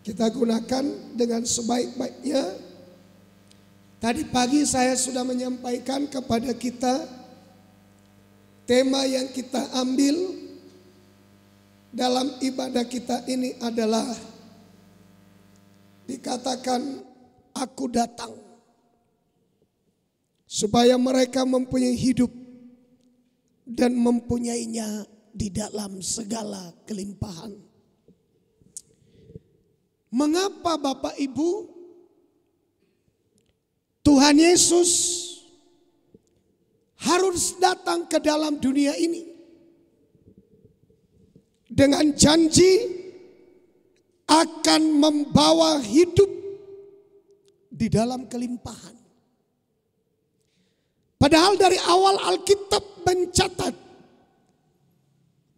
kita gunakan dengan sebaik-baiknya. Tadi pagi saya sudah menyampaikan kepada kita tema yang kita ambil dalam ibadah kita ini adalah dikatakan aku datang supaya mereka mempunyai hidup dan mempunyainya di dalam segala kelimpahan. Mengapa Bapak Ibu Tuhan Yesus harus datang ke dalam dunia ini dengan janji akan membawa hidup di dalam kelimpahan? Padahal dari awal Alkitab mencatat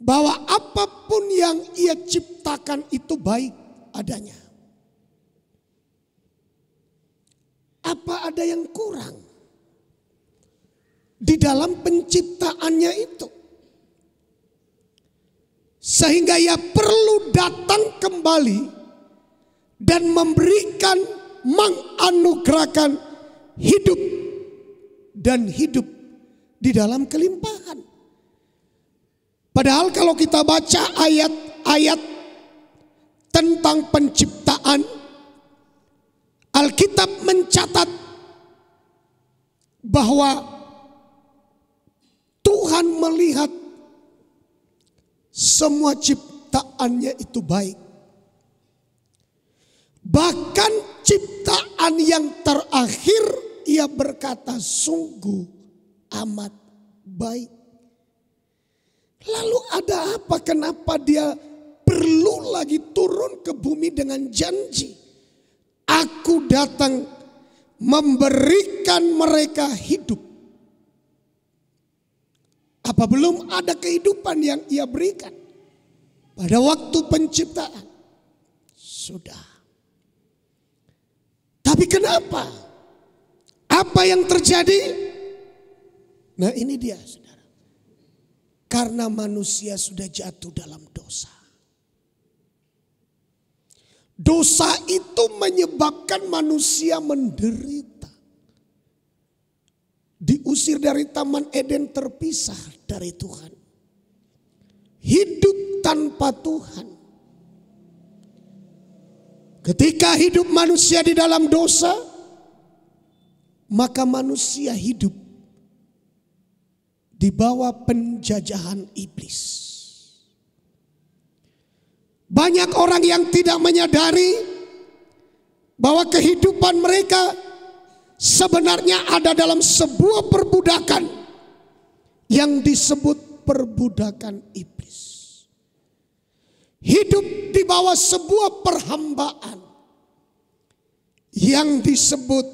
bahwa apapun yang Ia ciptakan itu baik adanya. Apa ada yang kurang di dalam penciptaannya itu? Sehingga Ia perlu datang kembali dan memberikan, menganugerahkan hidup dan hidup di dalam kelimpahan. Padahal kalau kita baca ayat-ayat tentang penciptaan, Alkitab mencatat bahwa Tuhan melihat semua ciptaannya itu baik. Bahkan ciptaan yang terakhir Ia berkata sungguh amat baik. Lalu ada apa? Kenapa Dia perlu lagi turun ke bumi dengan janji? Aku datang memberikan mereka hidup. Apa belum ada kehidupan yang Ia berikan pada waktu penciptaan? Sudah. Tapi kenapa? Apa yang terjadi? Nah ini dia saudara. Karena manusia sudah jatuh dalam dosa. Dosa itu menyebabkan manusia menderita. Diusir dari Taman Eden, terpisah dari Tuhan. Hidup tanpa Tuhan. Ketika hidup manusia di dalam dosa, maka manusia hidup di bawah penjajahan iblis. Banyak orang yang tidak menyadari bahwa kehidupan mereka sebenarnya ada dalam sebuah perbudakan yang disebut perbudakan iblis. Hidup di bawah sebuah perhambaan yang disebut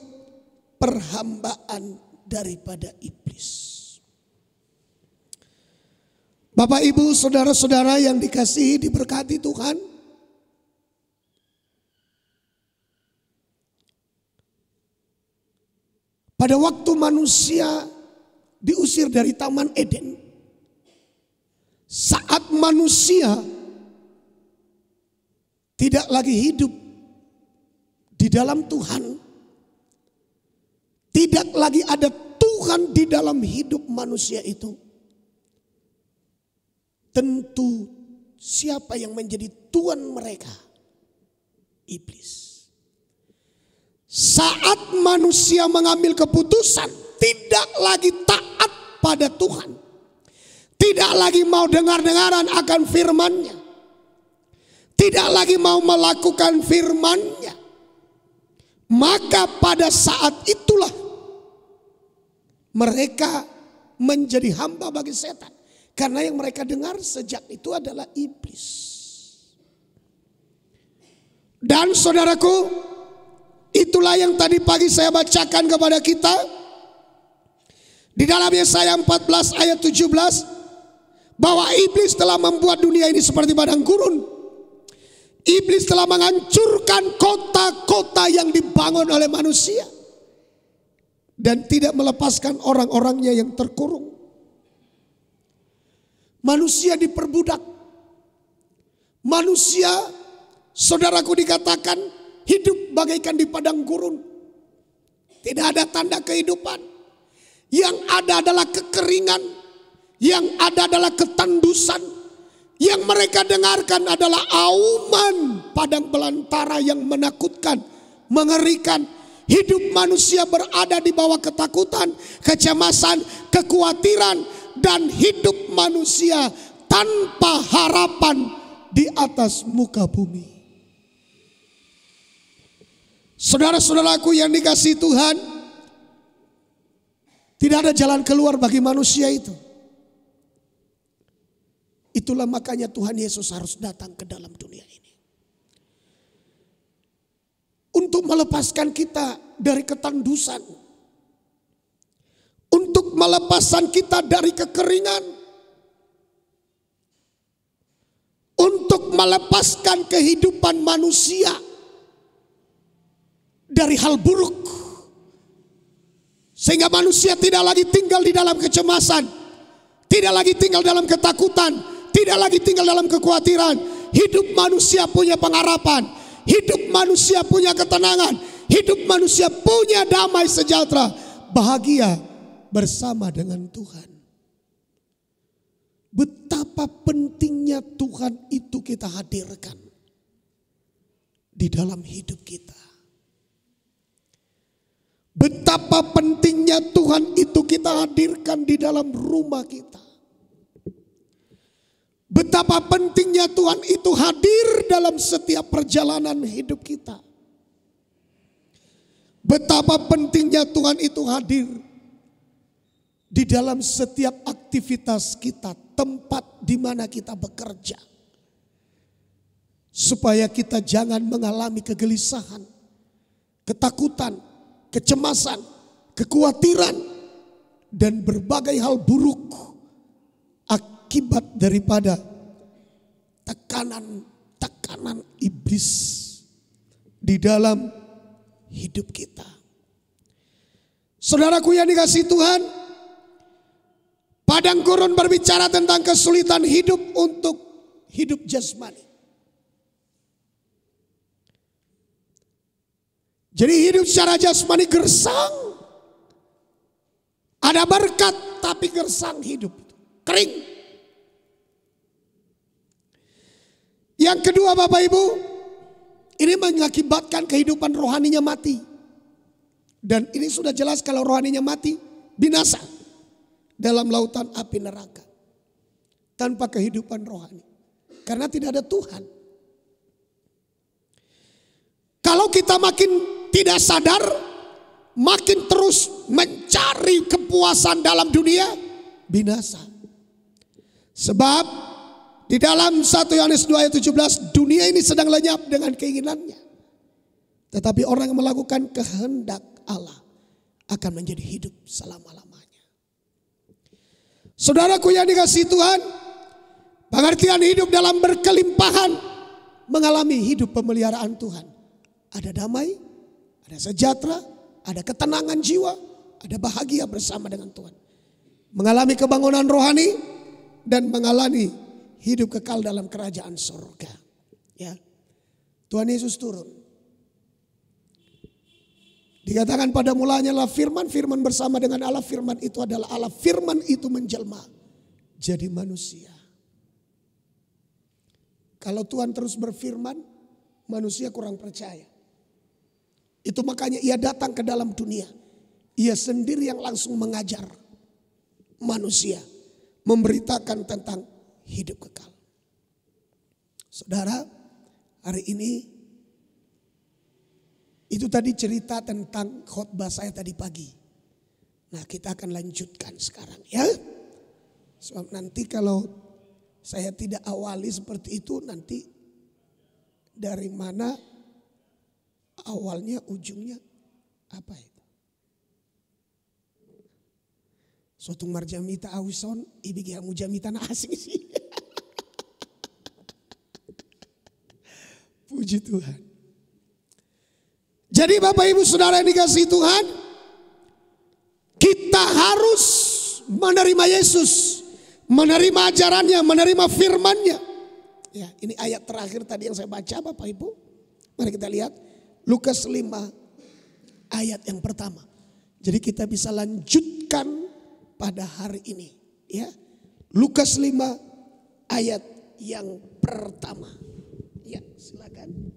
perhambaan daripada iblis. Bapak, Ibu, saudara-saudara yang dikasihi, diberkati Tuhan. Pada waktu manusia diusir dari Taman Eden, saat manusia tidak lagi hidup di dalam Tuhan, tidak lagi ada Tuhan di dalam hidup manusia itu, tentu siapa yang menjadi tuan mereka? Iblis. Saat manusia mengambil keputusan tidak lagi taat pada Tuhan, tidak lagi mau dengar-dengaran akan firman-Nya, tidak lagi mau melakukan firman-Nya, maka pada saat itulah mereka menjadi hamba bagi setan. Karena yang mereka dengar sejak itu adalah iblis. Dan saudaraku, itulah yang tadi pagi saya bacakan kepada kita. Di dalam Yesaya 14 ayat 17. Bahwa iblis telah membuat dunia ini seperti padang gurun. Iblis telah menghancurkan kota-kota yang dibangun oleh manusia. Dan tidak melepaskan orang-orangnya yang terkurung. Manusia diperbudak. Manusia saudaraku, dikatakan hidup bagaikan di padang gurun. Tidak ada tanda kehidupan. Yang ada adalah kekeringan. Yang ada adalah ketandusan. Yang mereka dengarkan adalah auman padang belantara yang menakutkan, mengerikan. Hidup manusia berada di bawah ketakutan, kecemasan, kekhawatiran, dan hidup manusia tanpa harapan di atas muka bumi. Saudara-saudaraku yang dikasihi Tuhan, tidak ada jalan keluar bagi manusia itu. Itulah makanya Tuhan Yesus harus datang ke dalam dunia ini. Untuk melepaskan kita dari ketandusan. Untuk melepaskan kita dari kekeringan. Untuk melepaskan kehidupan manusia dari hal buruk. Sehingga manusia tidak lagi tinggal di dalam kecemasan. Tidak lagi tinggal dalam ketakutan. Tidak lagi tinggal dalam kekhawatiran. Hidup manusia punya pengharapan. Hidup manusia punya ketenangan. Hidup manusia punya damai sejahtera. Bahagia bersama dengan Tuhan. Betapa pentingnya Tuhan itu kita hadirkan di dalam hidup kita. Betapa pentingnya Tuhan itu kita hadirkan di dalam rumah kita. Betapa pentingnya Tuhan itu hadir dalam setiap perjalanan hidup kita. Betapa pentingnya Tuhan itu hadir di dalam setiap aktivitas kita, tempat di mana kita bekerja. Supaya kita jangan mengalami kegelisahan, ketakutan, kecemasan, kekhawatiran, dan berbagai hal buruk akibat daripada tekanan iblis di dalam hidup kita. Saudaraku yang dikasihi Tuhan, padang gurun berbicara tentang kesulitan hidup untuk hidup jasmani. Jadi hidup secara jasmani gersang. Ada berkat tapi gersang hidup. Kering. Yang kedua Bapak Ibu, ini mengakibatkan kehidupan rohaninya mati. Dan ini sudah jelas kalau rohaninya mati, binasa dalam lautan api neraka. Tanpa kehidupan rohani. Karena tidak ada Tuhan. Kalau kita makin tidak sadar, makin terus mencari kepuasan dalam dunia, binasa. Sebab di dalam 1 Yohanes 2 ayat 17, dunia ini sedang lenyap dengan keinginannya. Tetapi orang yang melakukan kehendak Allah akan menjadi hidup selama-lamanya. Saudaraku yang dikasihi Tuhan, pengertian hidup dalam berkelimpahan mengalami hidup pemeliharaan Tuhan. Ada damai, ada sejahtera, ada ketenangan jiwa, ada bahagia bersama dengan Tuhan. Mengalami kebangunan rohani dan mengalami hidup kekal dalam kerajaan surga. Ya. Tuhan Yesus turun. Dikatakan pada mulanya adalah firman, firman bersama dengan Allah, firman itu adalah Allah, firman itu menjelma jadi manusia. Kalau Tuhan terus berfirman, manusia kurang percaya. Itu makanya ia datang ke dalam dunia. Ia sendiri yang langsung mengajar manusia, memberitakan tentang hidup kekal. Saudara, hari ini itu tadi cerita tentang khotbah saya tadi pagi. Nah, kita akan lanjutkan sekarang ya. Sebab nanti kalau saya tidak awali seperti itu, nanti dari mana awalnya ujungnya apa itu? Suatu marjamita awison ibigi mujamita na asing sih. Puji Tuhan. Jadi Bapak Ibu Saudara yang dikasihi Tuhan, kita harus menerima Yesus, menerima ajarannya, menerima firman-Nya. Ya, ini ayat terakhir tadi yang saya baca Bapak Ibu. Mari kita lihat Lukas 5 ayat yang pertama. Jadi kita bisa lanjutkan pada hari ini. Ya, Lukas 5 ayat yang pertama. Ya, silakan.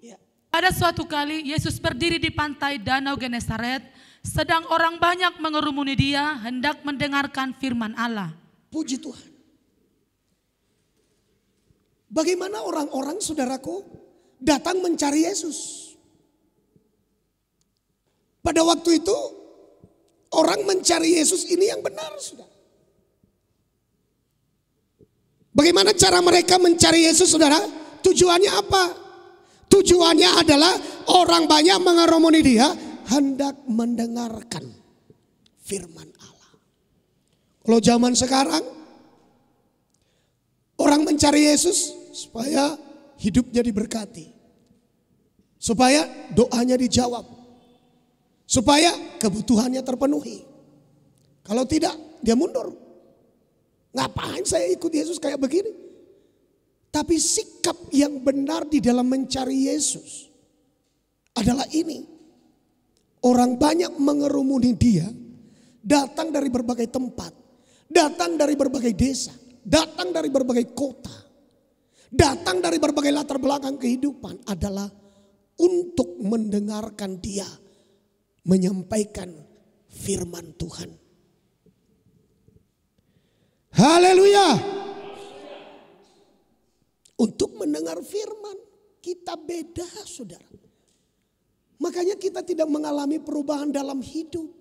Ya. Pada suatu kali Yesus berdiri di pantai Danau Genesaret, sedang orang banyak mengerumuni dia hendak mendengarkan firman Allah. Puji Tuhan. Bagaimana orang-orang saudaraku datang mencari Yesus? Pada waktu itu orang mencari Yesus ini yang benar, saudara. Bagaimana cara mereka mencari Yesus, saudara? Tujuannya apa? Tujuannya adalah orang banyak mengerumuni dia hendak mendengarkan firman Allah. Kalau zaman sekarang orang mencari Yesus supaya hidupnya diberkati, supaya doanya dijawab, supaya kebutuhannya terpenuhi. Kalau tidak, dia mundur. Ngapain saya ikut Yesus kayak begini? Tapi sikap yang benar di dalam mencari Yesus adalah ini. Orang banyak mengerumuni dia, datang dari berbagai tempat, datang dari berbagai desa, datang dari berbagai kota, datang dari berbagai latar belakang kehidupan adalah untuk mendengarkan dia menyampaikan firman Tuhan. Haleluya. Untuk mendengar firman kita beda, saudara. Makanya kita tidak mengalami perubahan dalam hidup.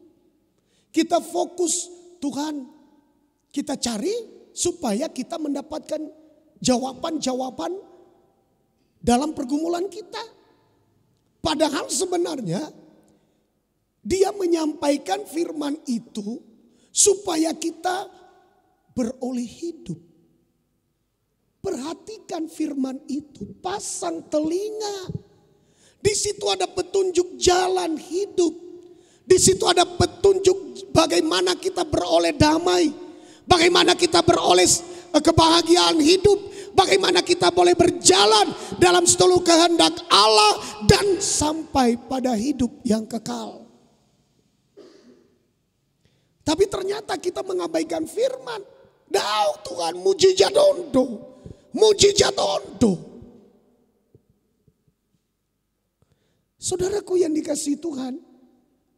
Kita fokus Tuhan, kita cari supaya kita mendapatkan jawaban-jawaban dalam pergumulan kita. Padahal sebenarnya dia menyampaikan firman itu supaya kita beroleh hidup. Perhatikan firman itu, pasang telinga. Di situ ada petunjuk jalan hidup. Di situ ada petunjuk bagaimana kita beroleh damai. Bagaimana kita beroleh kebahagiaan hidup. Bagaimana kita boleh berjalan dalam seluruh kehendak Allah dan sampai pada hidup yang kekal. Tapi ternyata kita mengabaikan firman. Dau Tuhan mujizat ondo. Mujizat ondo. Saudaraku yang dikasihi Tuhan,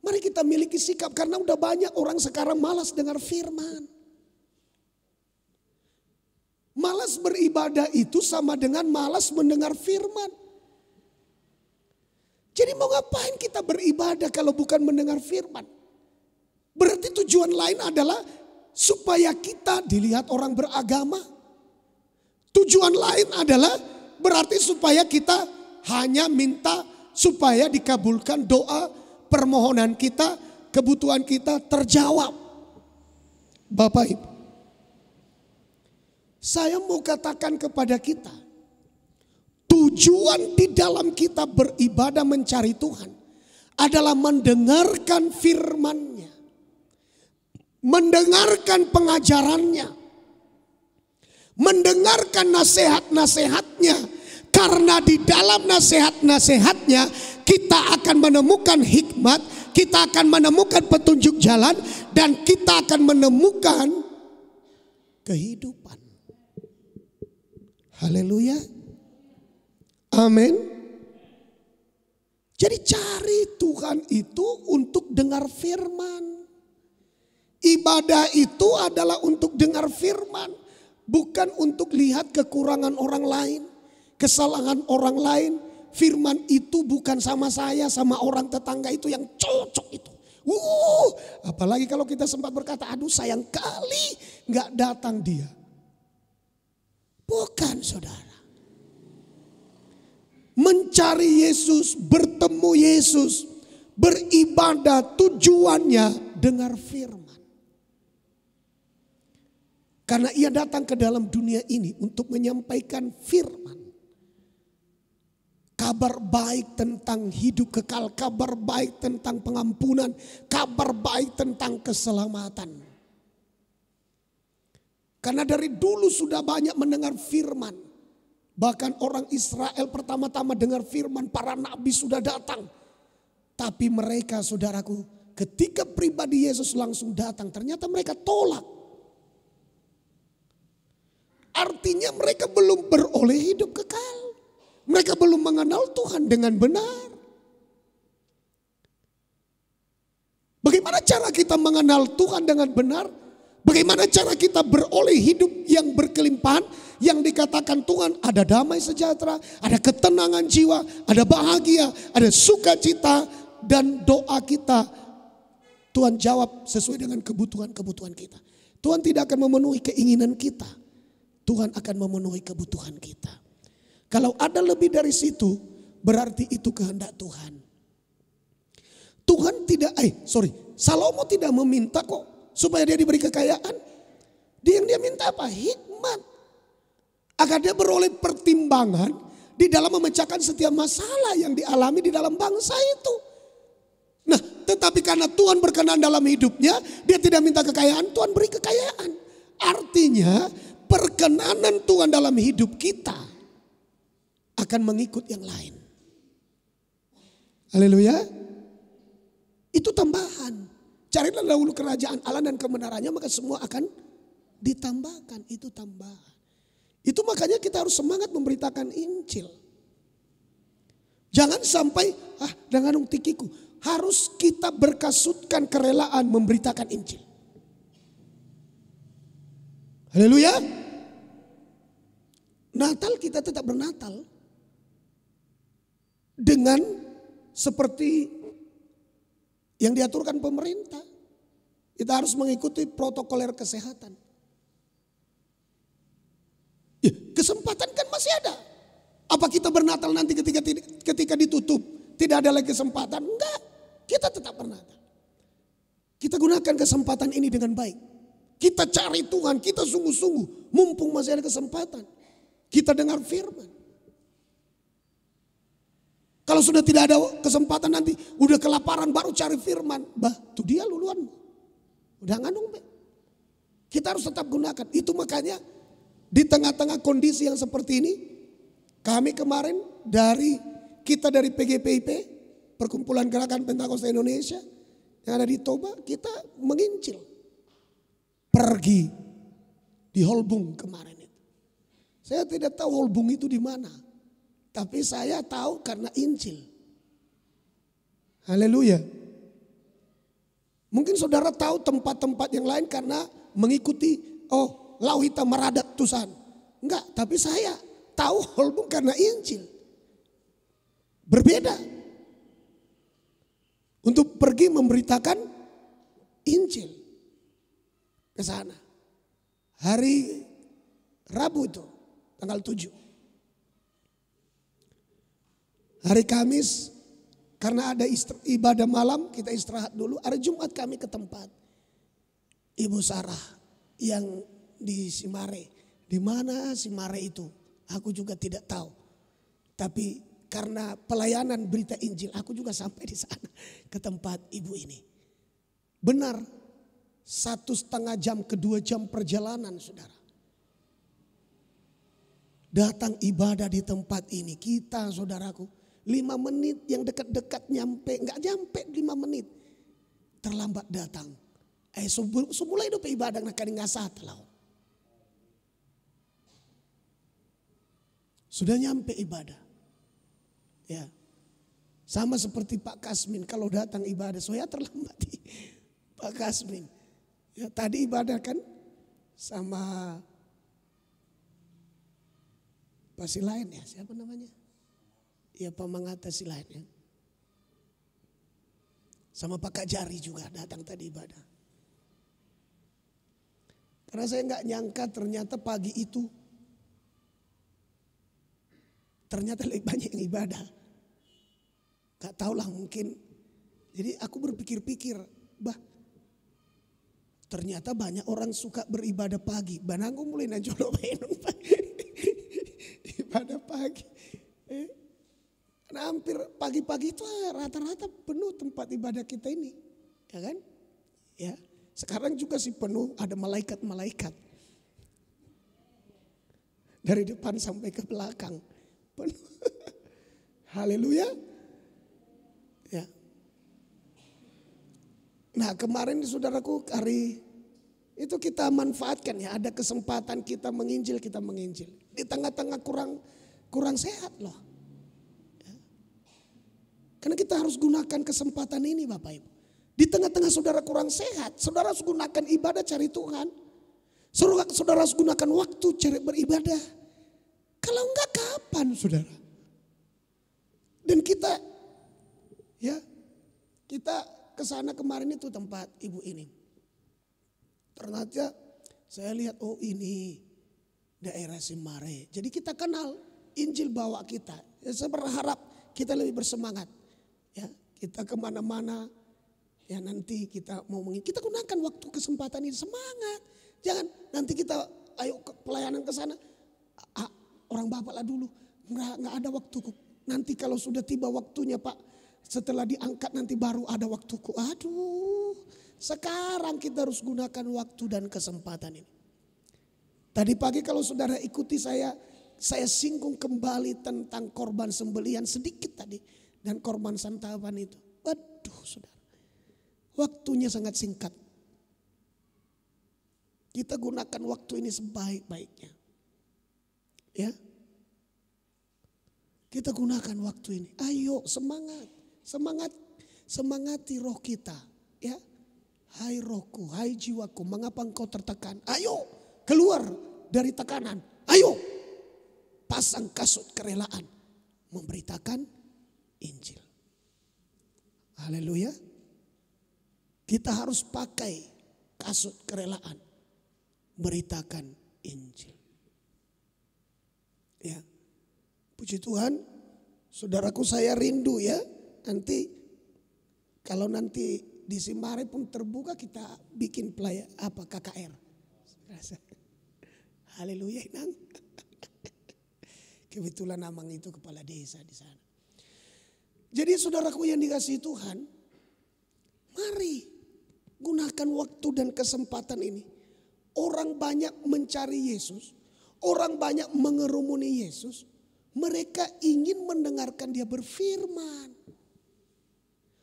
mari kita miliki sikap karena udah banyak orang sekarang malas dengar firman. Malas beribadah itu sama dengan malas mendengar firman. Jadi mau ngapain kita beribadah kalau bukan mendengar firman? Berarti tujuan lain adalah supaya kita dilihat orang beragama. Tujuan lain adalah berarti supaya kita hanya minta supaya dikabulkan doa, permohonan kita, kebutuhan kita terjawab. Bapak Ibu, saya mau katakan kepada kita, tujuan di dalam kita beribadah mencari Tuhan adalah mendengarkan firman-Nya, mendengarkan pengajarannya, mendengarkan nasihat-nasihatnya. Karena di dalam nasihat-nasihatnya kita akan menemukan hikmat, kita akan menemukan petunjuk jalan, dan kita akan menemukan kehidupan. Haleluya. Amin. Jadi cari Tuhan itu untuk dengar firman. Ibadah itu adalah untuk dengar firman. Bukan untuk lihat kekurangan orang lain, kesalahan orang lain. Firman itu bukan sama saya, sama orang tetangga itu yang cocok itu. Apalagi kalau kita sempat berkata, aduh sayang kali gak datang dia. Bukan, saudara. Mencari Yesus, bertemu Yesus, beribadah tujuannya dengar firman. Karena ia datang ke dalam dunia ini untuk menyampaikan firman. kabar baik tentang hidup kekal, kabar baik tentang pengampunan, kabar baik tentang keselamatan. Karena dari dulu sudah banyak mendengar firman. Bahkan orang Israel pertama-tama dengar firman, para nabi sudah datang. Tapi mereka, saudaraku, ketika pribadi Yesus langsung datang, ternyata mereka tolak. Artinya mereka belum beroleh hidup kekal. Mereka belum mengenal Tuhan dengan benar. Bagaimana cara kita mengenal Tuhan dengan benar? Bagaimana cara kita beroleh hidup yang berkelimpahan, yang dikatakan Tuhan ada damai sejahtera, ada ketenangan jiwa, ada bahagia, ada sukacita, dan doa kita Tuhan jawab sesuai dengan kebutuhan-kebutuhan kita. Tuhan tidak akan memenuhi keinginan kita, Tuhan akan memenuhi kebutuhan kita. Kalau ada lebih dari situ, berarti itu kehendak Tuhan. Salomo tidak meminta kok supaya dia diberi kekayaan. Dia minta apa? Hikmat. Agar dia beroleh pertimbangan di dalam memecahkan setiap masalah yang dialami di dalam bangsa itu. Nah, tetapi karena Tuhan berkenan dalam hidupnya, dia tidak minta kekayaan, Tuhan beri kekayaan. Artinya perkenanan Tuhan dalam hidup kita akan mengikut yang lain. Haleluya. Itu tambahan. Carilah dahulu kerajaan Allah dan kebenarannya, maka semua akan ditambahkan. Itu tambahan. Itu makanya kita harus semangat memberitakan Injil. Jangan sampai dengan tikiku. Harus kita berkasutkan kerelaan memberitakan Injil. Haleluya. Natal kita tetap bernatal. Dengan seperti yang diaturkan pemerintah. Kita harus mengikuti protokoler kesehatan. Ya, kesempatan kan masih ada. Apa kita bernatal nanti ketika ditutup? Tidak ada lagi kesempatan? Enggak, kita tetap bernatal. Kita gunakan kesempatan ini dengan baik. Kita cari Tuhan, kita sungguh-sungguh. Mumpung masih ada kesempatan. Kita dengar firman. Kalau sudah tidak ada kesempatan nanti, udah kelaparan baru cari firman. Tuh dia luluan. Udah ngandung. Kita harus tetap gunakan. Itu makanya di tengah-tengah kondisi yang seperti ini, kami kemarin dari PGPIP, Perkumpulan Gerakan Pentakosta Indonesia, yang ada di Toba, kita menginjil. Pergi di Holbung kemarin itu. Saya tidak tahu Holbung itu di mana. Tapi saya tahu karena Injil. Haleluya. Mungkin saudara tahu tempat-tempat yang lain karena mengikuti Lau Hitam Meradak Tusan. Enggak, tapi saya tahu Holbung karena Injil. Berbeda. Untuk pergi memberitakan Injil ke sana. Hari Rabu itu, tanggal 7. Hari Kamis, karena ada ibadah malam, kita istirahat dulu. Hari Jumat kami ke tempat Ibu Sarah yang di Simare. Di mana Simare itu? Aku juga tidak tahu. Tapi karena pelayanan berita Injil, aku juga sampai di sana ke tempat ibu ini. Benar, 1,5 jam ke 2 jam perjalanan, saudara. Datang ibadah di tempat ini, kita saudaraku. 5 menit yang dekat-dekat nggak nyampe 5 menit. Terlambat datang. Semula hidup ibadah nak kali ngasah telau. Sudah nyampe ibadah. Ya. Sama seperti Pak Kasmin, kalau datang ibadah, saya terlambat. Pak Kasmin. Ya, tadi ibadah kan sama pasti lain ya, siapa namanya? Ya Pak Mangata Silain ya. Sama Pak Kak Jari juga datang tadi ibadah. Karena saya nggak nyangka ternyata pagi itu ternyata lebih banyak yang ibadah. Gak tau lah mungkin. Jadi aku berpikir-pikir, ternyata banyak orang suka beribadah pagi. Banangku mulai najolo ibadah pagi. Karena hampir pagi-pagi itu rata-rata penuh tempat ibadah kita ini. Ya kan? Ya. Sekarang juga sih penuh, ada malaikat-malaikat. Dari depan sampai ke belakang. Penuh. Haleluya. Ya. Nah, kemarin saudaraku hari itu kita manfaatkan ya, ada kesempatan kita menginjil. Di tengah-tengah kurang sehat loh. Ya. Karena kita harus gunakan kesempatan ini Bapak Ibu. Di tengah-tengah saudara kurang sehat, saudara harus gunakan ibadah cari Tuhan. Saudara harus gunakan waktu cari beribadah. Kalau enggak kapan saudara? Dan kita kesana kemarin itu tempat ibu ini. Ternyata saya lihat ini daerah Simare. Jadi kita kenal Injil bawa kita. Ya, saya berharap kita lebih bersemangat. Ya, kita kemana-mana. Ya nanti kita kita gunakan waktu kesempatan ini semangat. Jangan nanti kita ayo ke pelayanan ke sana. Orang bapak lah dulu. Nggak ada waktuku. Nanti kalau sudah tiba waktunya Pak. Setelah diangkat nanti baru ada waktuku. Aduh. Sekarang kita harus gunakan waktu dan kesempatan ini. Tadi pagi kalau saudara ikuti saya singgung kembali tentang korban sembelihan sedikit tadi. Dan korban santapan itu. Waduh saudara. Waktunya sangat singkat. Kita gunakan waktu ini sebaik-baiknya. Ya. Kita gunakan waktu ini. Ayo semangat. Semangati roh kita. Ya. Hai rohku, hai jiwaku, mengapa engkau tertekan? Ayo keluar dari tekanan. Ayo pasang kasut kerelaan. Memberitakan Injil. Haleluya. Kita harus pakai kasut kerelaan. Beritakan Injil. Ya. Puji Tuhan. Saudaraku saya rindu ya. Nanti kalau nanti di Simare pun terbuka kita bikin KKR. Haleluya Inang. Kebetulan Amang itu kepala desa di sana. Jadi saudaraku yang dikasihi Tuhan. Mari gunakan waktu dan kesempatan ini. Orang banyak mencari Yesus. Orang banyak mengerumuni Yesus. Mereka ingin mendengarkan dia berfirman.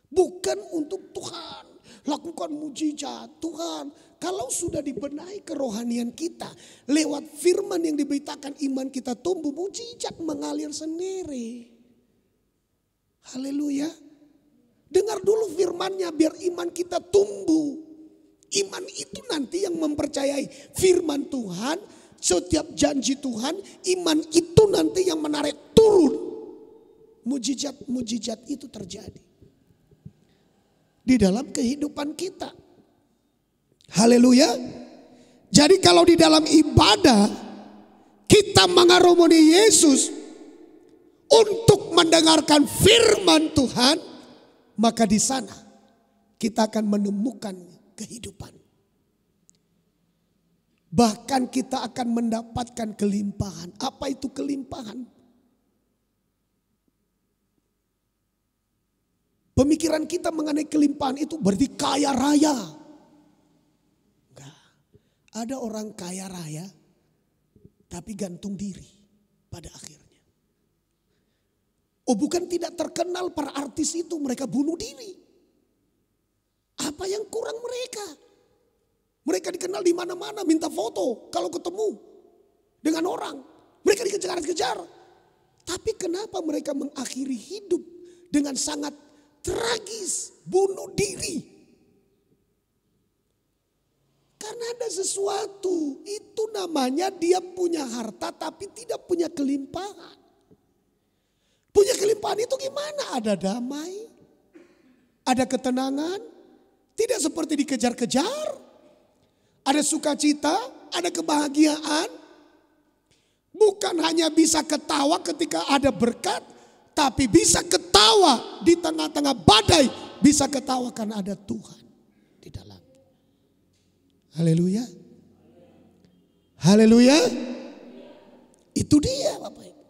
Bukan untuk Tuhan. Lakukan mujizat. Tuhan, kalau sudah dibenahi kerohanian kita. Lewat firman yang diberitakan iman kita tumbuh. Mujizat mengalir sendiri. Haleluya. Dengar dulu firmannya biar iman kita tumbuh. Iman itu nanti yang mempercayai firman Tuhan. Setiap janji Tuhan. Iman itu nanti yang menarik turun. Mujizat itu terjadi. Di dalam kehidupan kita. Haleluya. Jadi kalau di dalam ibadah kita mengaromoni Yesus untuk mendengarkan firman Tuhan, maka di sana kita akan menemukan kehidupan. Bahkan kita akan mendapatkan kelimpahan. Apa itu kelimpahan? Pemikiran kita mengenai kelimpahan itu berarti kaya raya. Enggak. Ada orang kaya raya tapi gantung diri pada akhirnya. Oh bukan tidak terkenal para artis itu, mereka bunuh diri. Apa yang kurang mereka? Mereka dikenal di mana-mana minta foto kalau ketemu dengan orang. Mereka dikejar-kejar. Tapi kenapa mereka mengakhiri hidup dengan sangat tragis, bunuh diri? Karena ada sesuatu, itu namanya dia punya harta tapi tidak punya kelimpahan. Punya kelimpahan itu gimana? Ada damai, ada ketenangan, tidak seperti dikejar-kejar, ada sukacita, ada kebahagiaan. Bukan hanya bisa ketawa ketika ada berkat, tapi bisa ketawa di tengah-tengah badai. Bisa ketawa karena ada Tuhan di dalam. Haleluya. Haleluya. Itu dia Bapak Ibu.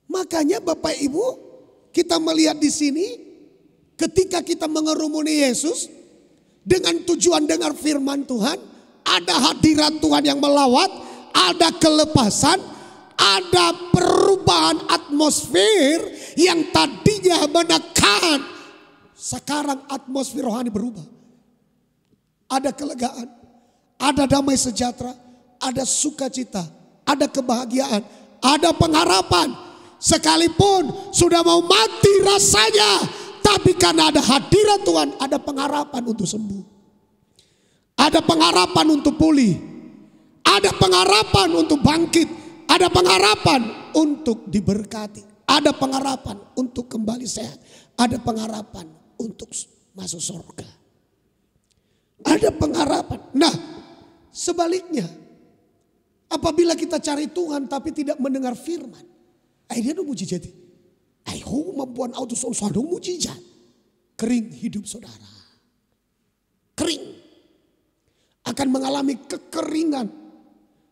Makanya Bapak Ibu, kita melihat di sini ketika kita mengerumuni Yesus dengan tujuan dengar firman Tuhan, ada hadirat Tuhan yang melawat, ada kelepasan, ada perubahan atmosfer yang tadinya menekan. Sekarang atmosfer rohani berubah. Ada kelegaan, ada damai sejahtera, ada sukacita, ada kebahagiaan, ada pengharapan. Sekalipun sudah mau mati rasanya, tapi karena ada hadirat Tuhan, ada pengharapan untuk sembuh. Ada pengharapan untuk pulih. Ada pengharapan untuk bangkit. Ada pengharapan untuk diberkati. Ada pengharapan untuk kembali sehat. Ada pengharapan untuk masuk surga. Ada pengharapan. Nah, sebaliknya, apabila kita cari Tuhan tapi tidak mendengar firman, dia ada mujizat. Mampuan auto suatu mujizat. Kering hidup saudara. Kering. Akan mengalami kekeringan.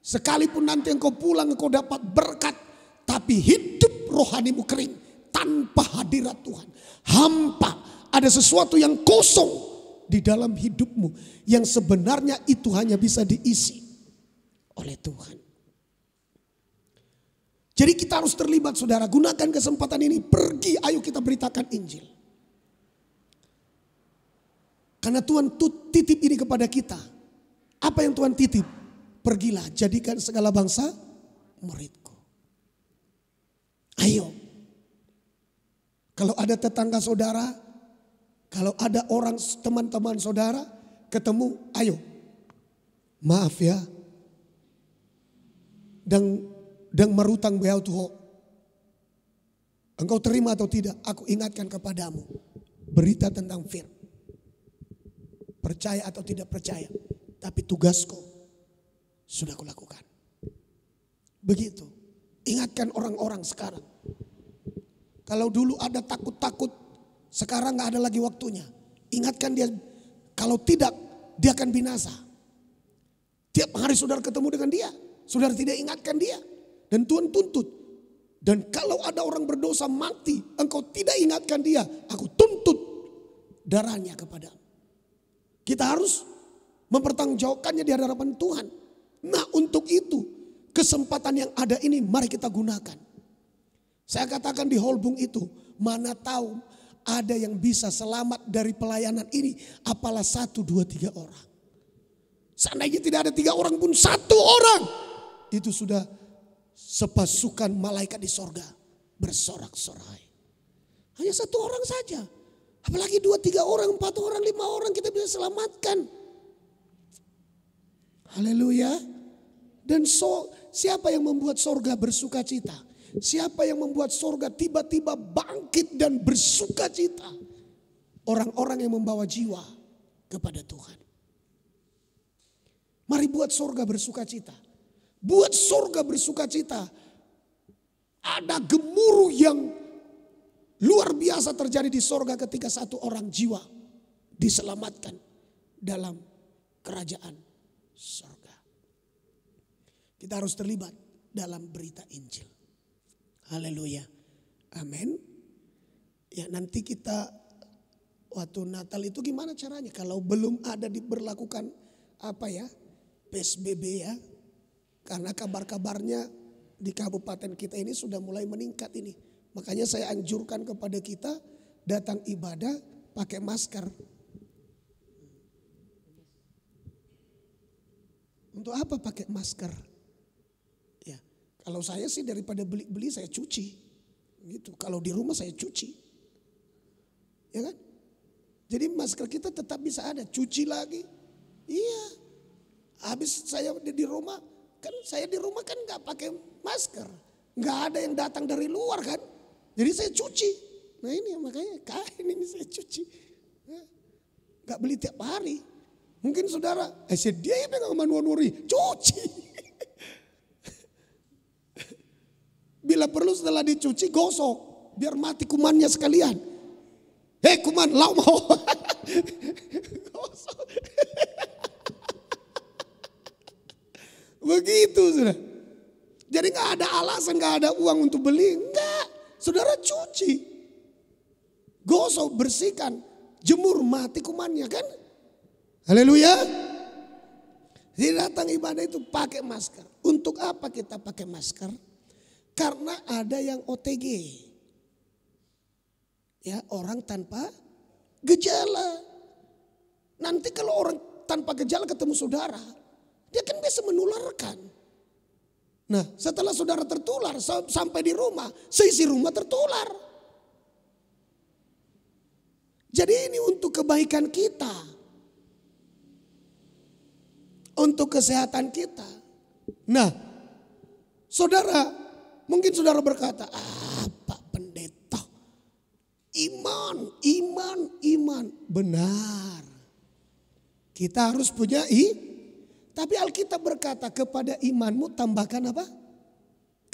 Sekalipun nanti engkau pulang engkau dapat berkat, tapi hidup rohanimu kering tanpa hadirat Tuhan. Hampa. Ada sesuatu yang kosong di dalam hidupmu yang sebenarnya itu hanya bisa diisi oleh Tuhan. Jadi kita harus terlibat saudara, gunakan kesempatan ini, pergi, ayo kita beritakan Injil. Karena Tuhan titip ini kepada kita. Apa yang Tuhan titip? Pergilah, jadikan segala bangsa muridku. Ayo. Kalau ada tetangga saudara, kalau ada orang teman-teman saudara ketemu, ayo. Maaf ya. Dan merutang beliau tuh. Engkau terima atau tidak? Aku ingatkan kepadamu. Berita tentang firman. Percaya atau tidak percaya. Tapi tugasku sudah kulakukan. Begitu. Ingatkan orang-orang sekarang. Kalau dulu ada takut-takut, sekarang gak ada lagi waktunya. Ingatkan dia, kalau tidak dia akan binasa. Tiap hari saudara ketemu dengan dia, saudara tidak ingatkan dia. Dan Tuhan tuntut. Dan kalau ada orang berdosa mati, engkau tidak ingatkan dia, aku tuntut darahnya kepadamu. Kita harus mempertanggungjawabkannya di hadapan Tuhan. Nah, untuk itu kesempatan yang ada ini mari kita gunakan. Saya katakan di Holbung itu, mana tahu ada yang bisa selamat dari pelayanan ini, apalah 1, 2, 3 orang. Seandainya tidak ada 3 orang pun, 1 orang itu sudah sepasukan malaikat di sorga bersorak-sorai. Hanya 1 orang saja. Apalagi 2, 3 orang, 4 orang, 5 orang kita bisa selamatkan. Haleluya. Dan siapa yang membuat sorga bersuka cita? Siapa yang membuat sorga tiba-tiba bangkit dan bersuka cita? Orang-orang yang membawa jiwa kepada Tuhan. Mari buat sorga bersuka cita. Buat sorga bersuka cita. Ada gemuruh yang luar biasa terjadi di sorga ketika 1 orang jiwa diselamatkan dalam kerajaan sorga. Kita harus terlibat dalam berita Injil. Haleluya. Amin. Ya, nanti kita waktu Natal itu gimana caranya? Kalau belum ada diberlakukan PSBB ya. Karena kabar-kabarnya di kabupaten kita ini sudah mulai meningkat ini. Makanya saya anjurkan kepada kita datang ibadah pakai masker. Untuk apa pakai masker? Ya, kalau saya sih daripada beli-beli saya cuci. Gitu. Kalau di rumah saya cuci. Ya kan? Jadi masker kita tetap bisa ada, cuci lagi. Iya. Habis saya di rumah, kan saya di rumah kan nggak pakai masker. Nggak ada yang datang dari luar kan. Jadi saya cuci. Nah ini makanya kain ini saya cuci. Nggak beli tiap hari. Mungkin saudara, dia yang pegang manual-nuri, cuci. Bila perlu setelah dicuci gosok, biar mati kumannya sekalian. Hei kuman, lau mau. Gosok. Begitu sudah. Jadi gak ada alasan, gak ada uang untuk beli. Enggak. saudara cuci, gosok, bersihkan, jemur, mati kumannya kan. Haleluya. Jadi datang ibadah itu pakai masker. Untuk apa kita pakai masker? Karena ada yang OTG. Ya, orang tanpa gejala. Nanti kalau orang tanpa gejala ketemu saudara, dia kan bisa menularkan. Nah, setelah saudara tertular sampai di rumah, seisi rumah tertular. Jadi ini untuk kebaikan kita. Untuk kesehatan kita. Nah, saudara, mungkin saudara berkata, apa pendeta? Iman. Benar. Kita harus punya tapi Alkitab berkata kepada imanmu tambahkan apa?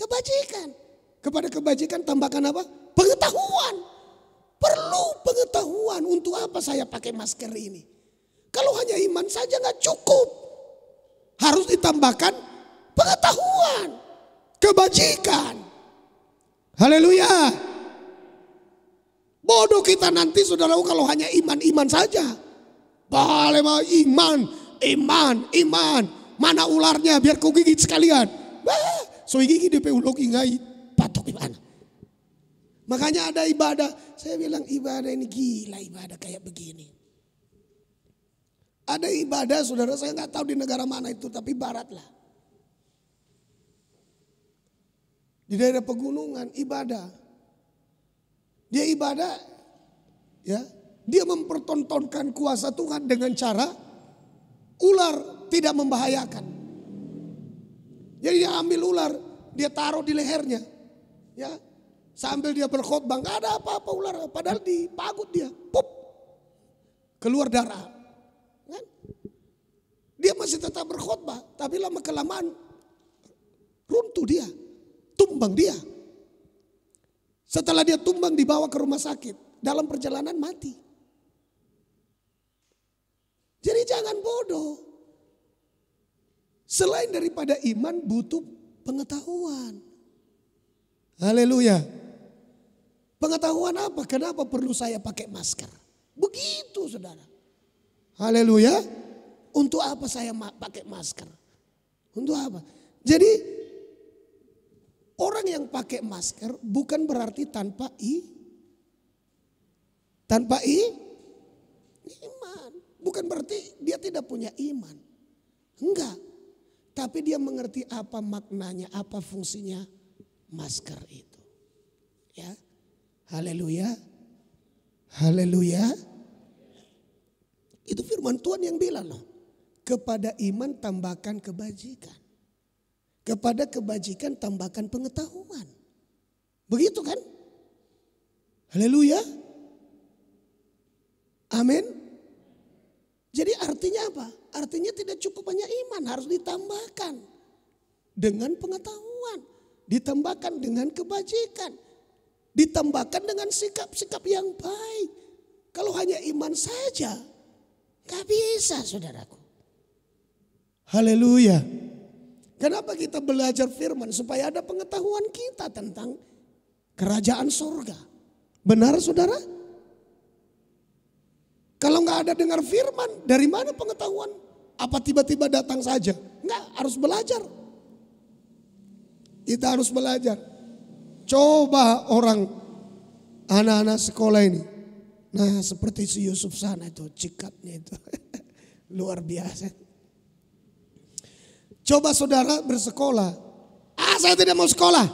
Kebajikan. Kepada kebajikan tambahkan apa? Pengetahuan. Perlu pengetahuan. Untuk apa saya pakai masker ini? Kalau hanya iman saja nggak cukup. Harus ditambahkan pengetahuan. Kebajikan. Haleluya. Bodoh kita nanti saudara kalau hanya iman saja. Boleh iman. Mana ularnya biar kau gigit sekalian. So gigi DP ulok ingai patok gimana. Makanya ada ibadah. Saya bilang ibadah ini gila ibadah kayak begini. Ada ibadah saudara saya nggak tahu di negara mana itu tapi barat lah. Di daerah pegunungan ibadah. Dia ibadah ya. Dia mempertontonkan kuasa Tuhan dengan cara ular tidak membahayakan. Jadi dia ambil ular, dia taruh di lehernya. Ya. Sambil dia berkhotbah, enggak ada apa-apa ular, padahal dipagut dia. Pup. Keluar darah. Kan? Dia masih tetap berkhotbah, tapi lama kelamaan runtuh dia. Tumbang dia. Setelah dia tumbang dibawa ke rumah sakit, dalam perjalanan mati. Jadi jangan bodoh. Selain daripada iman butuh pengetahuan. Haleluya. Pengetahuan apa? Kenapa perlu saya pakai masker? Begitu saudara. Haleluya. Untuk apa saya pakai masker? Untuk apa? Jadi orang yang pakai masker bukan berarti tanpa iman. Bukan berarti dia tidak punya iman. Enggak. Tapi dia mengerti apa maknanya, apa fungsinya masker itu. Ya. Haleluya. Haleluya. Itu firman Tuhan yang bilang loh. Kepada iman tambahkan kebajikan. Kepada kebajikan tambahkan pengetahuan. Begitu kan? Haleluya. Amin. Jadi artinya apa? Artinya tidak cukup hanya iman, harus ditambahkan dengan pengetahuan, ditambahkan dengan kebajikan, ditambahkan dengan sikap-sikap yang baik. Kalau hanya iman saja, gak bisa saudaraku. Haleluya. Kenapa kita belajar firman? Supaya ada pengetahuan kita tentang kerajaan surga. Benar saudara? Kalau nggak ada dengar firman, dari mana pengetahuan? Apa tiba-tiba datang saja? Enggak, harus belajar. Kita harus belajar. Coba orang anak-anak sekolah ini. Nah seperti si Yusuf sana itu, cikatnya itu. Luar biasa. Coba saudara bersekolah. Saya tidak mau sekolah.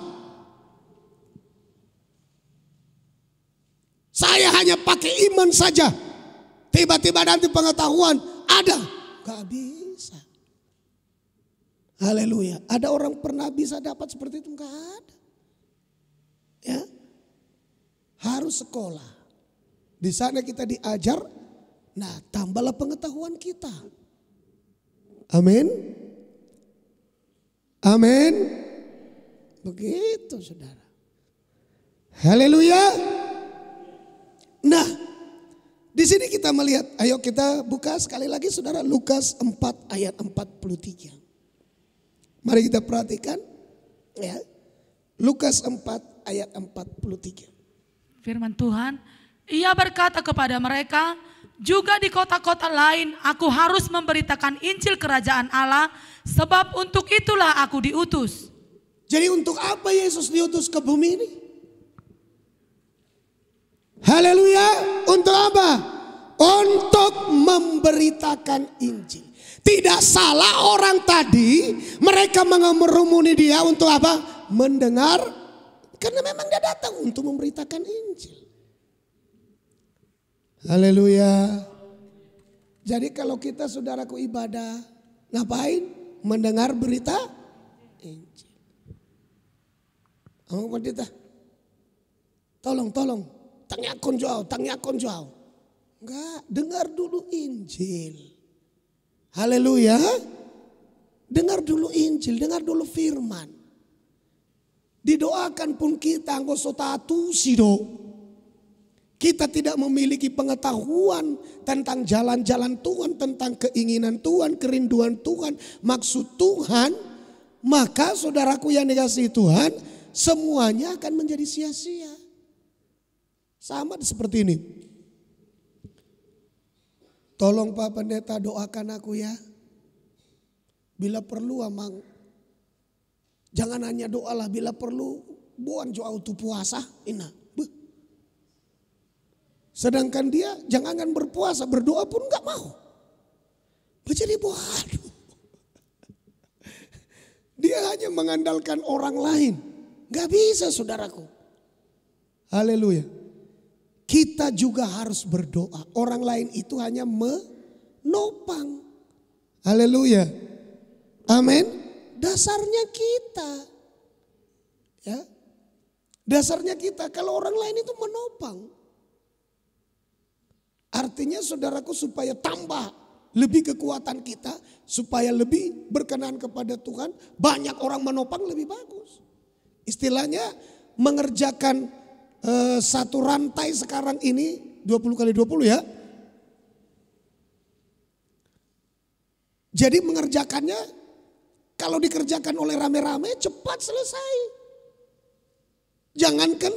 Saya hanya pakai iman saja. Tiba-tiba nanti pengetahuan ada. Gak bisa. Haleluya. Ada orang pernah bisa dapat seperti itu? Gak ada. Ya. Harus sekolah. Di sana kita diajar. Nah tambahlah pengetahuan kita. Amin. Amin. Begitu saudara. Haleluya. Nah, di sini kita melihat, ayo kita buka sekali lagi saudara Lukas 4 ayat 43. Mari kita perhatikan ya. Lukas 4 ayat 43. Firman Tuhan, ia berkata kepada mereka, juga di kota-kota lain aku harus memberitakan Injil kerajaan Allah, sebab untuk itulah aku diutus. Jadi untuk apa Yesus diutus ke bumi ini? Haleluya. Untuk apa? Untuk memberitakan Injil. Tidak salah orang tadi, mereka mengerumuni dia untuk apa? Mendengar, karena memang dia datang untuk memberitakan Injil. Haleluya. Jadi kalau kita saudaraku ibadah, ngapain? Mendengar berita Injil. Oh pendeta, tolong, tanya konjau. Enggak, dengar dulu Injil. Haleluya. Dengar dulu Injil, dengar dulu firman. Didoakan pun kita, enggak sotatu sido. Kita tidak memiliki pengetahuan tentang jalan-jalan Tuhan, tentang keinginan Tuhan, kerinduan Tuhan, maksud Tuhan. Maka saudaraku yang dikasihi Tuhan, semuanya akan menjadi sia-sia. Sama seperti ini. Tolong Pak Pendeta doakan aku ya. Bila perlu amang. Jangan hanya doalah, bila perlu buan jo auto puasa. Ina. Sedangkan dia jangan berpuasa, berdoa pun enggak mau. Menjadi waduh. Dia hanya mengandalkan orang lain. Enggak bisa saudaraku. Haleluya. Kita juga harus berdoa. Orang lain itu hanya menopang. Haleluya. Amin. Dasarnya kita. Ya. Dasarnya kita. Kalau orang lain itu menopang. Artinya saudaraku supaya tambah lebih kekuatan kita. Supaya lebih berkenan kepada Tuhan. Banyak orang menopang lebih bagus. Istilahnya mengerjakan satu rantai sekarang ini 20 kali 20 ya. Jadi mengerjakannya kalau dikerjakan oleh rame-rame cepat selesai. Jangankan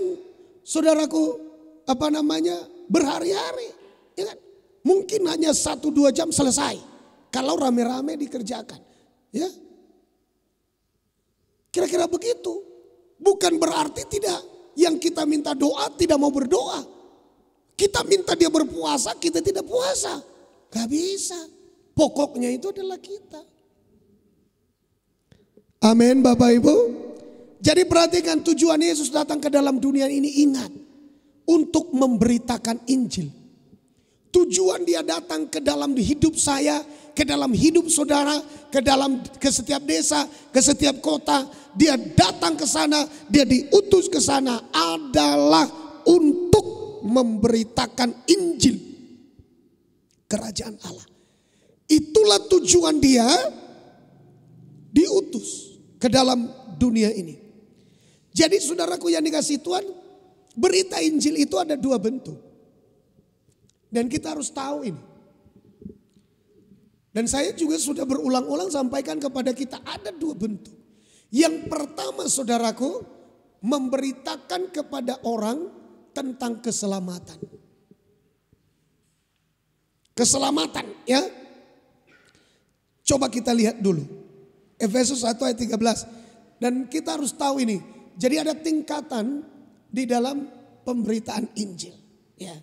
saudaraku berhari-hari. Ya kan? Mungkin hanya 1-2 jam selesai. Kalau rame-rame dikerjakan. Ya. Kira-kira begitu. Bukan berarti tidak. Yang kita minta doa tidak mau berdoa. Kita minta dia berpuasa, kita tidak puasa. Gak bisa. Pokoknya itu adalah kita. Amin Bapak Ibu. Jadi perhatikan tujuan Yesus datang ke dalam dunia ini, ingat. Untuk memberitakan Injil. Tujuan dia datang ke dalam hidup saya, ke dalam hidup saudara, ke setiap desa, ke setiap kota. Dia datang ke sana, dia diutus ke sana adalah untuk memberitakan Injil kerajaan Allah. Itulah tujuan dia diutus ke dalam dunia ini. Jadi saudaraku yang dikasihi Tuhan, berita Injil itu ada 2 bentuk. Dan kita harus tahu ini. Dan saya juga sudah berulang-ulang sampaikan kepada kita ada 2 bentuk. Yang pertama saudaraku, memberitakan kepada orang tentang keselamatan. Keselamatan ya. Coba kita lihat dulu. Efesus 1 ayat 13. Dan kita harus tahu ini. Jadi ada tingkatan di dalam pemberitaan Injil. Ya.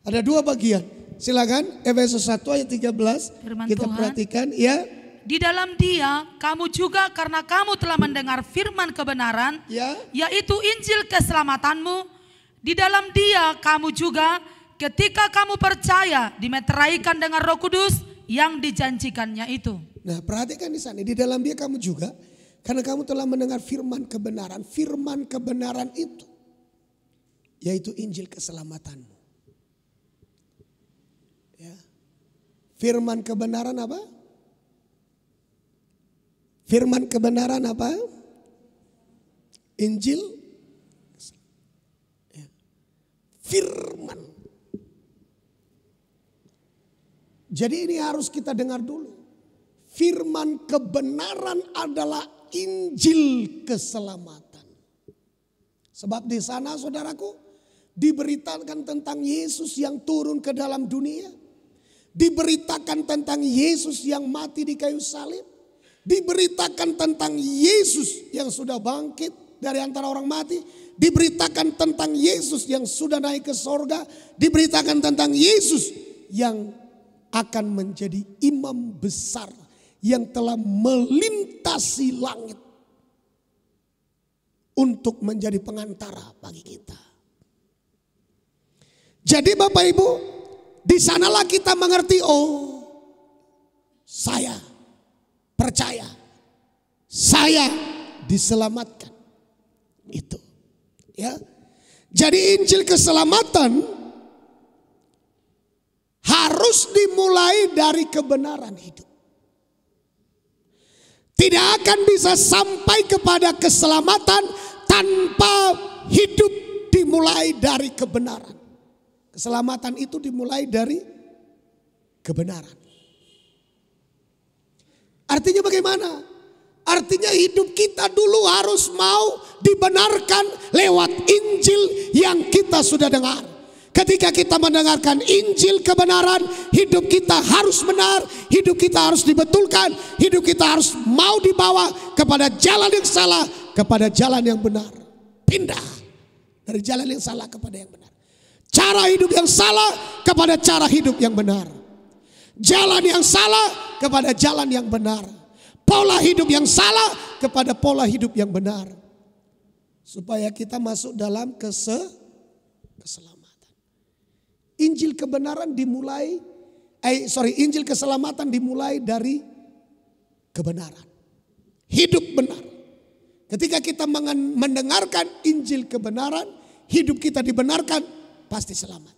Ada 2 bagian. Silakan Efesus 1 ayat 13. Firman kita Tuhan, perhatikan ya. Di dalam dia kamu juga karena kamu telah mendengar firman kebenaran, Ya. yaitu Injil keselamatanmu. Di dalam dia kamu juga ketika kamu percaya dimeteraikan dengan Roh Kudus yang dijanjikannya itu. Nah perhatikan di sana, di dalam dia kamu juga karena kamu telah mendengar firman kebenaran. Firman kebenaran itu yaitu Injil keselamatanmu. Ya. Firman kebenaran apa? Firman kebenaran apa? Injil. Ya. Firman. Jadi ini harus kita dengar dulu. Firman kebenaran adalah Injil keselamatan. Sebab di sana saudaraku diberitakan tentang Yesus yang turun ke dalam dunia. Diberitakan tentang Yesus yang mati di kayu salib. Diberitakan tentang Yesus yang sudah bangkit dari antara orang mati. Diberitakan tentang Yesus yang sudah naik ke sorga. Diberitakan tentang Yesus yang akan menjadi imam besar yang telah melintasi langit untuk menjadi pengantara bagi kita. Jadi Bapak Ibu, di sanalah kita mengerti, oh saya percaya, saya diselamatkan. Itu. Ya. Jadi Injil keselamatan harus dimulai dari kebenaran hidup. Tidak akan bisa sampai kepada keselamatan tanpa hidup dimulai dari kebenaran. Keselamatan itu dimulai dari kebenaran. Artinya bagaimana? Artinya hidup kita dulu harus mau dibenarkan lewat Injil yang kita sudah dengar. Ketika kita mendengarkan Injil kebenaran, hidup kita harus benar, hidup kita harus dibetulkan, hidup kita harus mau dibawa kepada jalan yang salah, kepada jalan yang benar. Pindah dari jalan yang salah kepada yang benar. Cara hidup yang salah kepada cara hidup yang benar. Jalan yang salah kepada jalan yang benar. Pola hidup yang salah kepada pola hidup yang benar. Supaya kita masuk dalam keselamatan. Injil kebenaran dimulai, Injil keselamatan dimulai dari kebenaran. Hidup benar. Ketika kita mendengarkan Injil kebenaran, hidup kita dibenarkan, pasti selamat.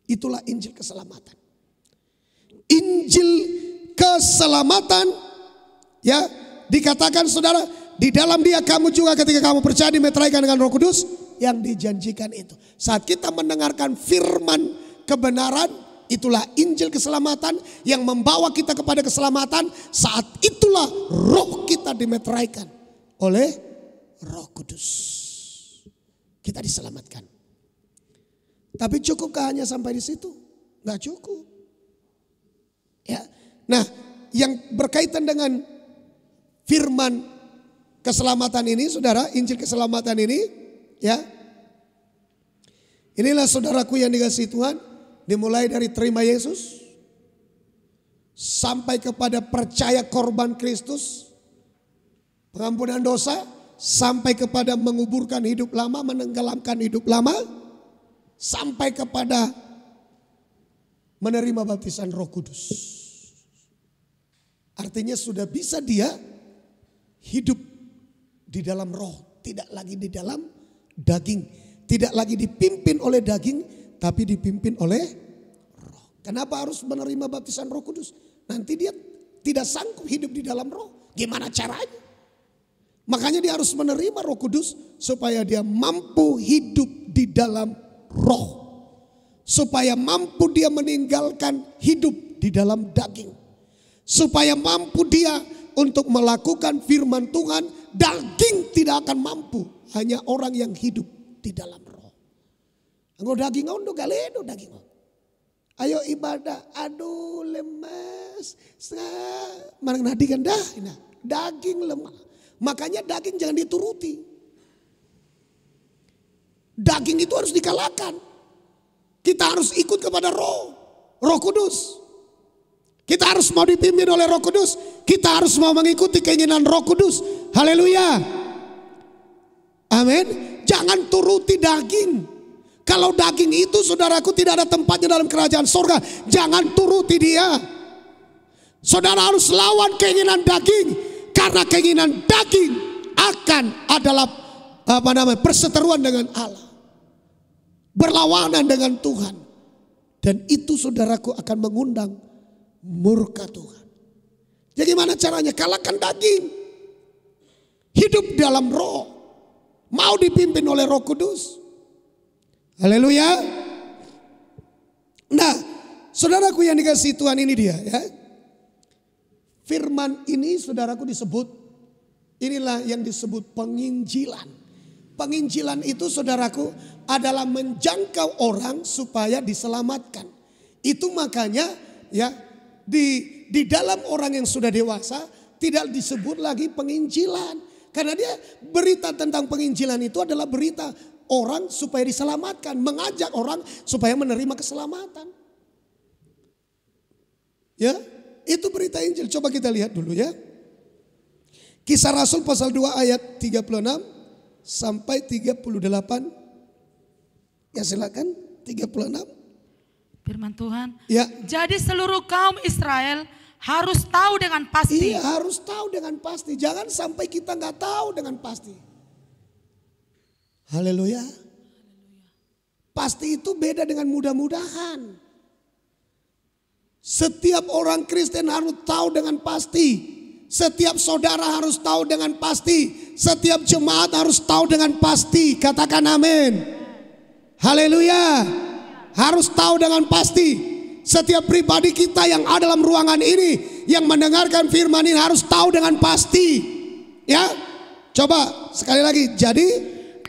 Itulah Injil keselamatan. Injil keselamatan, ya, dikatakan saudara, di dalam Dia kamu juga ketika kamu percaya dimeteraikan dengan Roh Kudus yang dijanjikan itu. Saat kita mendengarkan firman kebenaran, itulah Injil keselamatan yang membawa kita kepada keselamatan. Saat itulah roh kita dimeteraikan oleh Roh Kudus. Kita diselamatkan. Tapi cukupkah hanya sampai di situ? Enggak cukup. Ya. Nah, yang berkaitan dengan firman keselamatan ini, saudara, Injil keselamatan ini, ya. Inilah saudaraku yang dikasihi Tuhan, dimulai dari terima Yesus sampai kepada percaya korban Kristus, pengampunan dosa, sampai kepada menguburkan hidup lama, menenggelamkan hidup lama, sampai kepada menerima baptisan Roh Kudus. Artinya sudah bisa dia hidup di dalam roh, tidak lagi di dalam daging. Tidak lagi dipimpin oleh daging, tapi dipimpin oleh roh. Kenapa harus menerima baptisan Roh Kudus? Nanti dia tidak sanggup hidup di dalam roh. Gimana caranya? Makanya dia harus menerima Roh Kudus supaya dia mampu hidup di dalam roh. Supaya mampu dia meninggalkan hidup di dalam daging. Supaya mampu dia untuk melakukan firman Tuhan, daging tidak akan mampu. Hanya orang yang hidup di dalam roh. Anggo daging on do galedo daging on. Ayo ibadah, aduh lemas. Marang nadikan dah, daging lemah. Makanya daging jangan dituruti. Daging itu harus dikalahkan. Kita harus ikut kepada Roh Kudus. Kita harus mau dipimpin oleh Roh Kudus. Kita harus mau mengikuti keinginan Roh Kudus. Haleluya. Amin. Jangan turuti daging. Kalau daging itu saudaraku tidak ada tempatnya dalam kerajaan surga. Jangan turuti dia. Saudara harus lawan keinginan daging. Karena keinginan daging akan adalah perseteruan dengan Allah. Berlawanan dengan Tuhan. Dan itu saudaraku akan mengundang murka Tuhan. Jadi gimana caranya? Kalahkan daging. Hidup dalam roh. Mau dipimpin oleh Roh Kudus. Haleluya. Nah, saudaraku yang dikasihi Tuhan, ini dia ya. Firman ini saudaraku disebut, inilah yang disebut penginjilan. penginjilan itu saudaraku adalah menjangkau orang supaya diselamatkan. Itu makanya ya di dalam orang yang sudah dewasa tidak disebut lagi penginjilan. Karena dia berita tentang penginjilan itu adalah berita orang supaya diselamatkan. Mengajak orang supaya menerima keselamatan. Ya, itu berita Injil. Coba kita lihat dulu ya. Kisah Rasul pasal 2 ayat 36 sampai 38. Ya silakan 36. Firman Tuhan. Ya. Jadi seluruh kaum Israel harus tahu dengan pasti. Iya, harus tahu dengan pasti. Jangan sampai kita nggak tahu dengan pasti. Haleluya. Pasti itu beda dengan mudah-mudahan. Setiap orang Kristen harus tahu dengan pasti. Setiap saudara harus tahu dengan pasti. Setiap jemaat harus tahu dengan pasti. Katakan amin. Haleluya. Harus tahu dengan pasti. Setiap pribadi kita yang ada dalam ruangan ini, yang mendengarkan firman ini harus tahu dengan pasti. Ya, coba sekali lagi.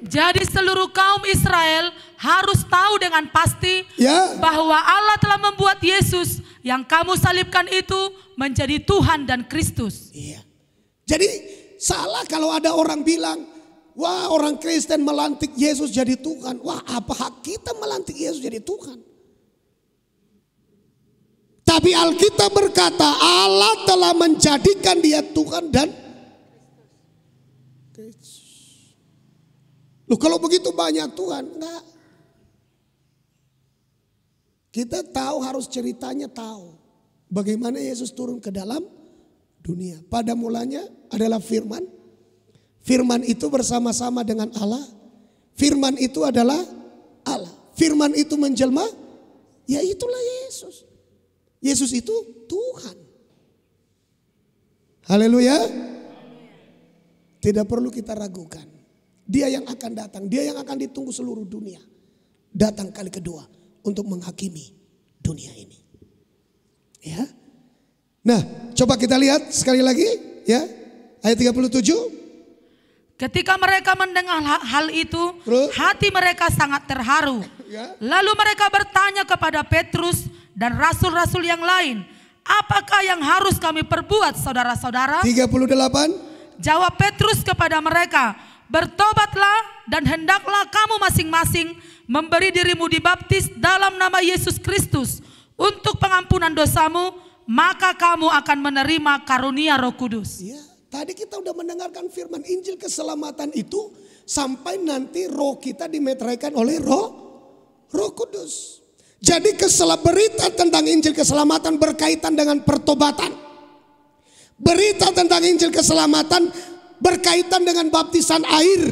Jadi seluruh kaum Israel harus tahu dengan pasti ya, bahwa Allah telah membuat Yesus yang kamu salibkan itu menjadi Tuhan dan Kristus. Iya. Jadi salah kalau ada orang bilang, wah orang Kristen melantik Yesus jadi Tuhan. Wah, apa hak kita melantik Yesus jadi Tuhan? Tapi Alkitab berkata Allah telah menjadikan dia Tuhan dan Kristus. Loh, kalau begitu banyak Tuhan, enggak. Kita tahu, harus ceritanya tahu bagaimana Yesus turun ke dalam dunia. Pada mulanya adalah firman. Firman itu bersama-sama dengan Allah. Firman itu adalah Allah. Firman itu menjelma, ya itulah Yesus. Yesus itu Tuhan. Haleluya. Tidak perlu kita ragukan. Dia yang akan datang, dia yang akan ditunggu seluruh dunia. Datang kali kedua untuk menghakimi dunia ini. Ya. Nah, coba kita lihat sekali lagi ya. Ayat 37. Ketika mereka mendengar hal itu, terus, hati mereka sangat terharu. Ya. Lalu mereka bertanya kepada Petrus dan rasul-rasul yang lain, apakah yang harus kami perbuat saudara-saudara? 38. Jawab Petrus kepada mereka, bertobatlah dan hendaklah kamu masing-masing memberi dirimu dibaptis dalam nama Yesus Kristus untuk pengampunan dosamu, maka kamu akan menerima karunia Roh Kudus. Ya, tadi kita udah mendengarkan firman Injil keselamatan itu sampai nanti roh kita dimeteraikan oleh Roh Kudus. Jadi berita tentang Injil keselamatan berkaitan dengan pertobatan. Berita tentang Injil keselamatan berkaitan dengan baptisan air.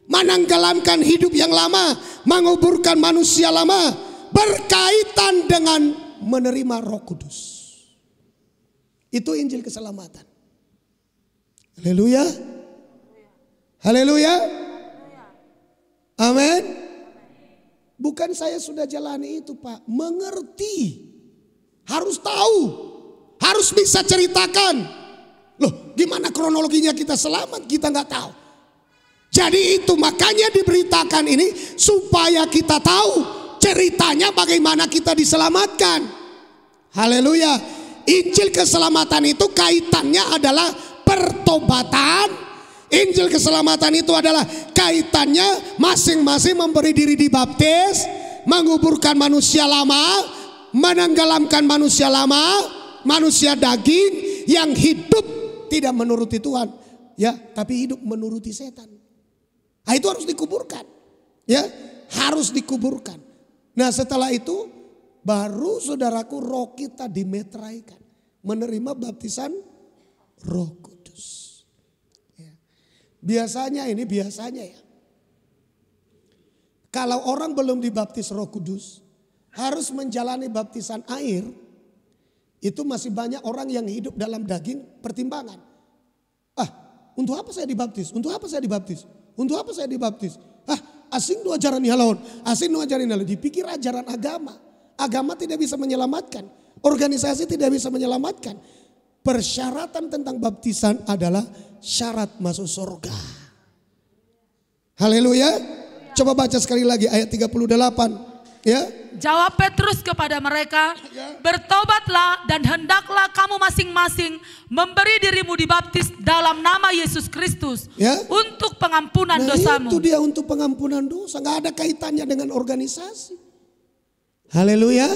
Menenggelamkan hidup yang lama, menguburkan manusia lama. Berkaitan dengan menerima Roh Kudus. Itu Injil keselamatan. Haleluya. Haleluya. Amin. Bukan saya sudah jalani itu Pak. Mengerti. Harus tahu. Harus bisa ceritakan. Loh, gimana kronologinya kita selamat? Kita nggak tahu. Jadi itu makanya diberitakan ini supaya kita tahu ceritanya bagaimana kita diselamatkan. Haleluya. Injil keselamatan itu kaitannya adalah pertobatan. Injil keselamatan itu adalah kaitannya masing-masing memberi diri dibaptis, menguburkan manusia lama, menenggelamkan manusia lama, manusia daging yang hidup tidak menuruti Tuhan, ya, tapi hidup menuruti setan. Nah, itu harus dikuburkan, ya, harus dikuburkan. Nah, setelah itu baru saudaraku roh kita dimeteraikan, menerima baptisan Roh Kudus. Biasanya ya. Kalau orang belum dibaptis Roh Kudus, harus menjalani baptisan air, itu masih banyak orang yang hidup dalam daging pertimbangan. Untuk apa saya dibaptis? Untuk apa saya dibaptis? Untuk apa saya dibaptis? Asing nu ajaran halaun, asing nu ajaran halaun. Dipikir ajaran agama. Agama tidak bisa menyelamatkan. Organisasi tidak bisa menyelamatkan. Persyaratan tentang baptisan adalah syarat masuk surga. Haleluya. Coba baca sekali lagi ayat 38. Ya. Jawab Petrus kepada mereka, bertobatlah dan hendaklah kamu masing-masing memberi dirimu dibaptis dalam nama Yesus Kristus untuk pengampunan dosamu. Itu dia, untuk pengampunan dosa. Gak ada kaitannya dengan organisasi. Haleluya.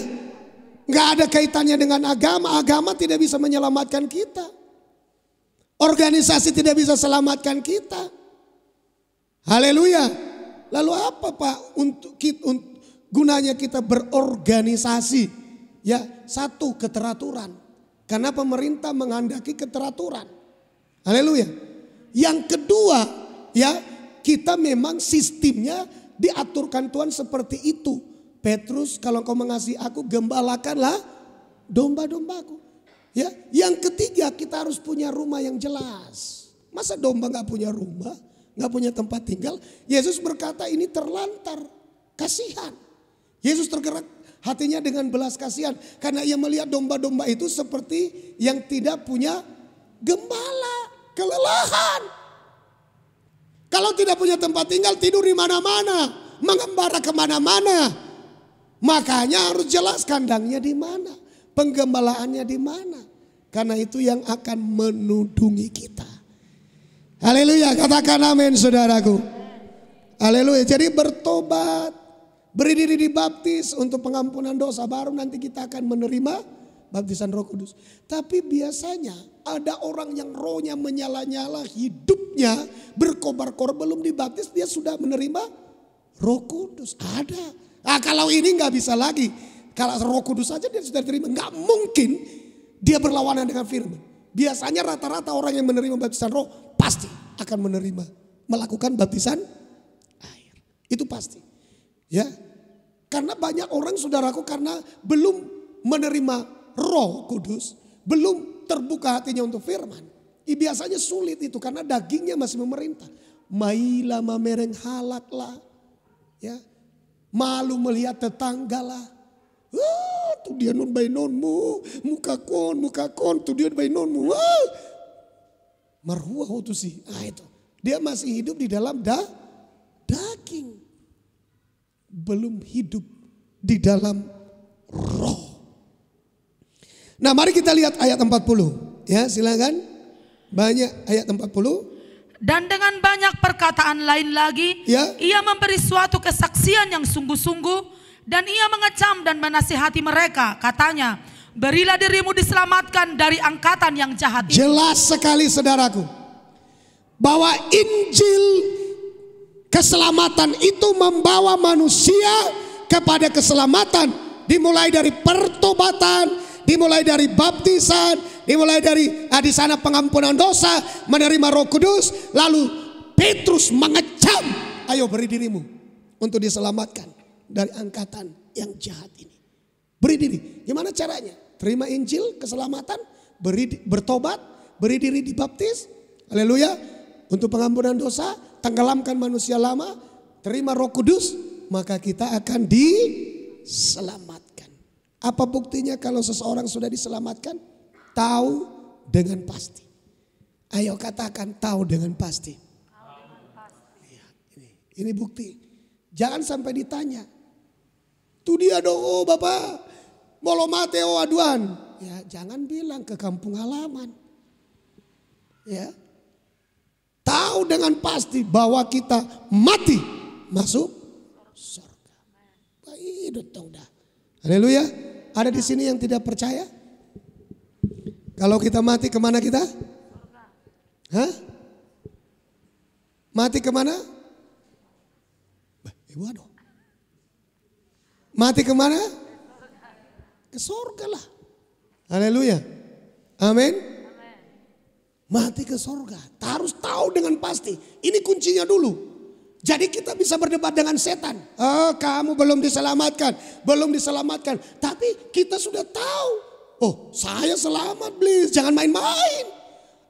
Gak ada kaitannya dengan agama. Agama tidak bisa menyelamatkan kita. Organisasi tidak bisa selamatkan kita. Haleluya. Lalu apa Pak gunanya kita berorganisasi? Ya, satu, keteraturan. Karena pemerintah menghendaki keteraturan. Haleluya. Yang kedua, ya, kita memang sistemnya diaturkan Tuhan seperti itu. Petrus, kalau kau mengasihi aku, gembalakanlah domba-dombaku. Ya, yang ketiga, kita harus punya rumah yang jelas. Masa domba gak punya rumah, gak punya tempat tinggal? Yesus berkata ini terlantar, kasihan. Yesus tergerak hatinya dengan belas kasihan karena ia melihat domba-domba itu seperti yang tidak punya gembala, kelelahan. Kalau tidak punya tempat tinggal, tidur di mana-mana, mengembara kemana-mana. Makanya harus jelas kandangnya di mana, penggembalaannya di mana. Karena itu yang akan menudungi kita. Haleluya, katakan amin saudaraku. Haleluya, jadi bertobat. Beri diri dibaptis untuk pengampunan dosa, baru nanti kita akan menerima baptisan Roh Kudus. Tapi biasanya ada orang yang rohnya menyala-nyala, hidupnya berkobar-kobar, belum dibaptis dia sudah menerima Roh Kudus. Ada. Nah, kalau ini nggak bisa lagi. Kalau Roh Kudus saja dia sudah terima, nggak mungkin dia berlawanan dengan firman. Biasanya rata-rata orang yang menerima baptisan Roh pasti akan melakukan baptisan air. Itu pasti. Ya, karena banyak orang saudaraku karena belum menerima Roh Kudus, belum terbuka hatinya untuk firman. Biasanya sulit itu karena dagingnya masih memerintah. Maila mamereng halaklah, ya, malu melihat tetanggalah. Tuh dia non bay nonmu, muka kon, tuh dia bay nonmu. Marhuah itu sih, itu dia masih hidup di dalam daging. Belum hidup di dalam roh. Nah, mari kita lihat ayat 40. Ya, silakan. Banyak ayat 40. Dan dengan banyak perkataan lain lagi, ia memberi suatu kesaksian yang sungguh-sungguh dan ia mengecam dan menasihati mereka. Katanya, berilah dirimu diselamatkan dari angkatan yang jahat ini. Jelas sekali saudaraku, bahwa Injil keselamatan itu membawa manusia kepada keselamatan. Dimulai dari pertobatan, dimulai dari baptisan, dimulai dari di sana pengampunan dosa, menerima Roh Kudus. Lalu Petrus mengecam, ayo beri dirimu untuk diselamatkan dari angkatan yang jahat ini. Beri diri, gimana caranya? Terima Injil keselamatan, bertobat, beri diri dibaptis, haleluya, untuk pengampunan dosa, tenggelamkan manusia lama, terima Roh Kudus, maka kita akan diselamatkan. Apa buktinya kalau seseorang sudah diselamatkan? Tahu dengan pasti. Ayo katakan tahu dengan pasti. Ya, ini bukti. Jangan sampai ditanya. Tuh dia dong, oh Bapak, molo mate oh aduan. Ya, jangan bilang ke kampung halaman. Ya. Tahu dengan pasti bahwa kita mati masuk surga. Baik, dah. Haleluya. Ada di sini yang tidak percaya? Kalau kita mati kemana kita? Hah? Mati kemana? Waduh. Mati kemana? Ke surga lah. Haleluya. Amin. Mati ke surga. Harus tahu dengan pasti. Ini kuncinya dulu. Jadi kita bisa berdebat dengan setan. Oh, kamu belum diselamatkan. Belum diselamatkan. Tapi kita sudah tahu. Oh, saya selamat, please. Jangan main-main.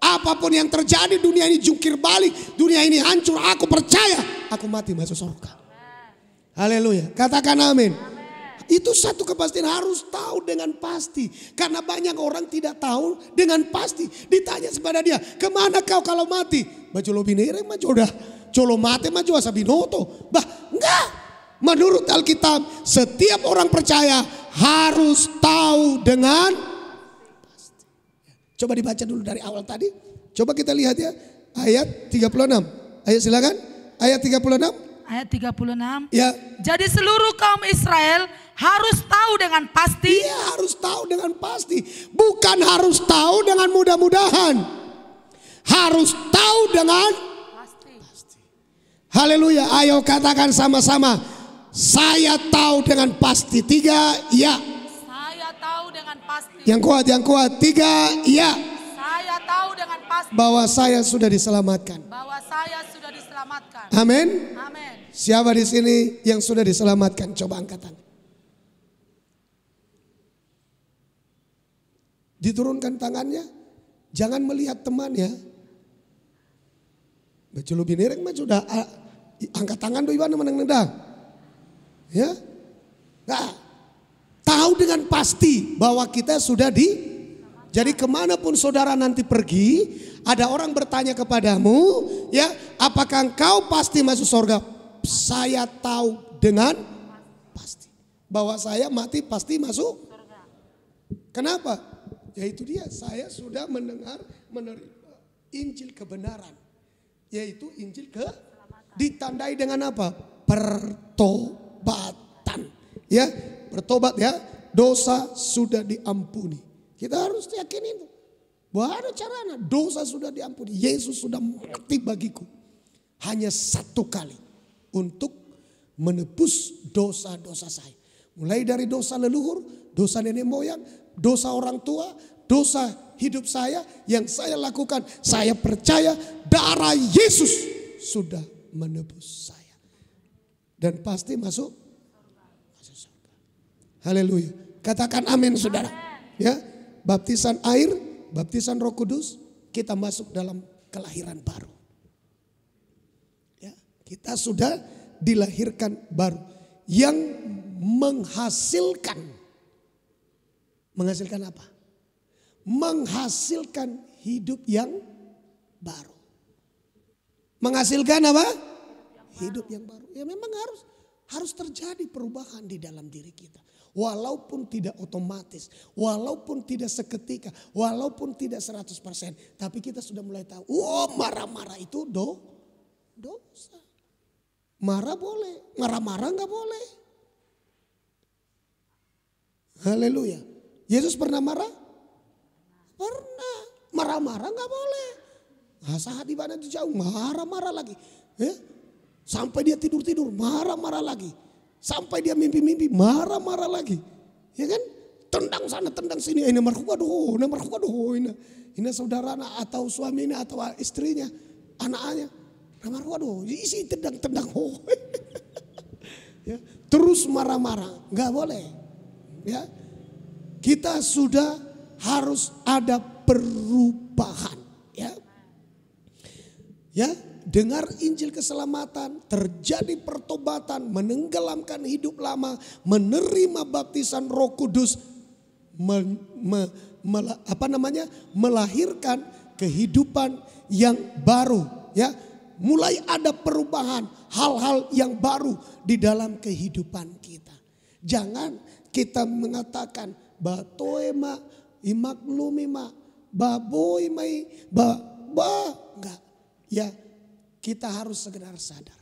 Apapun yang terjadi, dunia ini jungkir balik. Dunia ini hancur. Aku percaya. Aku mati masuk surga. Haleluya. Katakan amin. Itu satu kepastian, harus tahu dengan pasti. Karena banyak orang tidak tahu dengan pasti. Ditanya kepada dia, kemana kau kalau mati? Baju lo binere mah jodoh. colo mate mah juga sabinoto. Bah, enggak. Menurut Alkitab, setiap orang percaya harus tahu dengan pasti. Coba dibaca dulu dari awal tadi. Coba kita lihat ya, ayat 36. Ayo silakan, ayat 36. Ayat 36. Ya. Jadi seluruh kaum Israel harus tahu dengan pasti. Iya, harus tahu dengan pasti. Bukan harus tahu dengan mudah-mudahan. Harus tahu dengan pasti. Haleluya, ayo katakan sama-sama. Saya tahu dengan pasti. 3, ya. Saya tahu dengan pasti. Yang kuat. 3, ya. Saya tahu dengan pasti. Bahwa saya sudah diselamatkan. Bahwa saya sudah diselamatkan. Amin. Amin. Siapa di sini yang sudah diselamatkan? Coba angkat tangan. Diturunkan tangannya. Jangan melihat temannya. Baculu binireng mah sudah angkat tangan doi mana menang nendang. Ya. Nah, tahu dengan pasti bahwa kita sudah jadi kemanapun saudara nanti pergi, ada orang bertanya kepadamu, ya, apakah engkau pasti masuk surga? Saya tahu dengan pasti bahwa saya mati pasti masuk surga. Kenapa? Ya itu dia, saya sudah menerima Injil kebenaran, yaitu Injil ditandai dengan apa? Pertobatan, ya, bertobat ya, dosa sudah diampuni. Kita harus yakin itu. Bahwa ada caranya, dosa sudah diampuni. Yesus sudah mati bagiku. Hanya satu kali untuk menebus dosa-dosa saya. Mulai dari dosa leluhur, dosa nenek moyang, dosa orang tua, dosa hidup saya yang saya lakukan. Saya percaya darah Yesus sudah menebus saya. Dan pasti masuk surga. Haleluya. Katakan amin saudara. Ya. Baptisan air, baptisan Roh Kudus, kita masuk dalam kelahiran baru. Ya, kita sudah dilahirkan baru yang menghasilkan apa? Menghasilkan hidup yang baru. Menghasilkan apa? Hidup yang baru. Ya memang harus terjadi perubahan di dalam diri kita. Walaupun tidak otomatis, walaupun tidak seketika, walaupun tidak 100%. Tapi kita sudah mulai tahu, marah-marah itu dosa. Marah boleh, marah-marah gak boleh. Haleluya. Yesus pernah marah? Pernah. Marah-marah gak boleh. Nah, saat ibadah itu jauh, marah-marah lagi. Sampai dia tidur-tidur, marah-marah lagi. Sampai dia mimpi-mimpi, marah-marah lagi. Ya kan? Tendang sana, tendang sini. Ini marhukadoh, ini saudara atau suaminya atau istrinya, anaknya. Marhukadoh, isi tendang-tendang. Ya, terus marah-marah, nggak boleh. Ya, kita sudah harus ada perubahan. Ya. Dengar Injil keselamatan, terjadi pertobatan, menenggelamkan hidup lama, menerima baptisan Roh Kudus, melahirkan kehidupan yang baru, ya. Mulai ada perubahan, hal-hal yang baru di dalam kehidupan kita. Jangan kita mengatakan batoema imaklumima baboi mai enggak. Ya, kita harus segera sadar.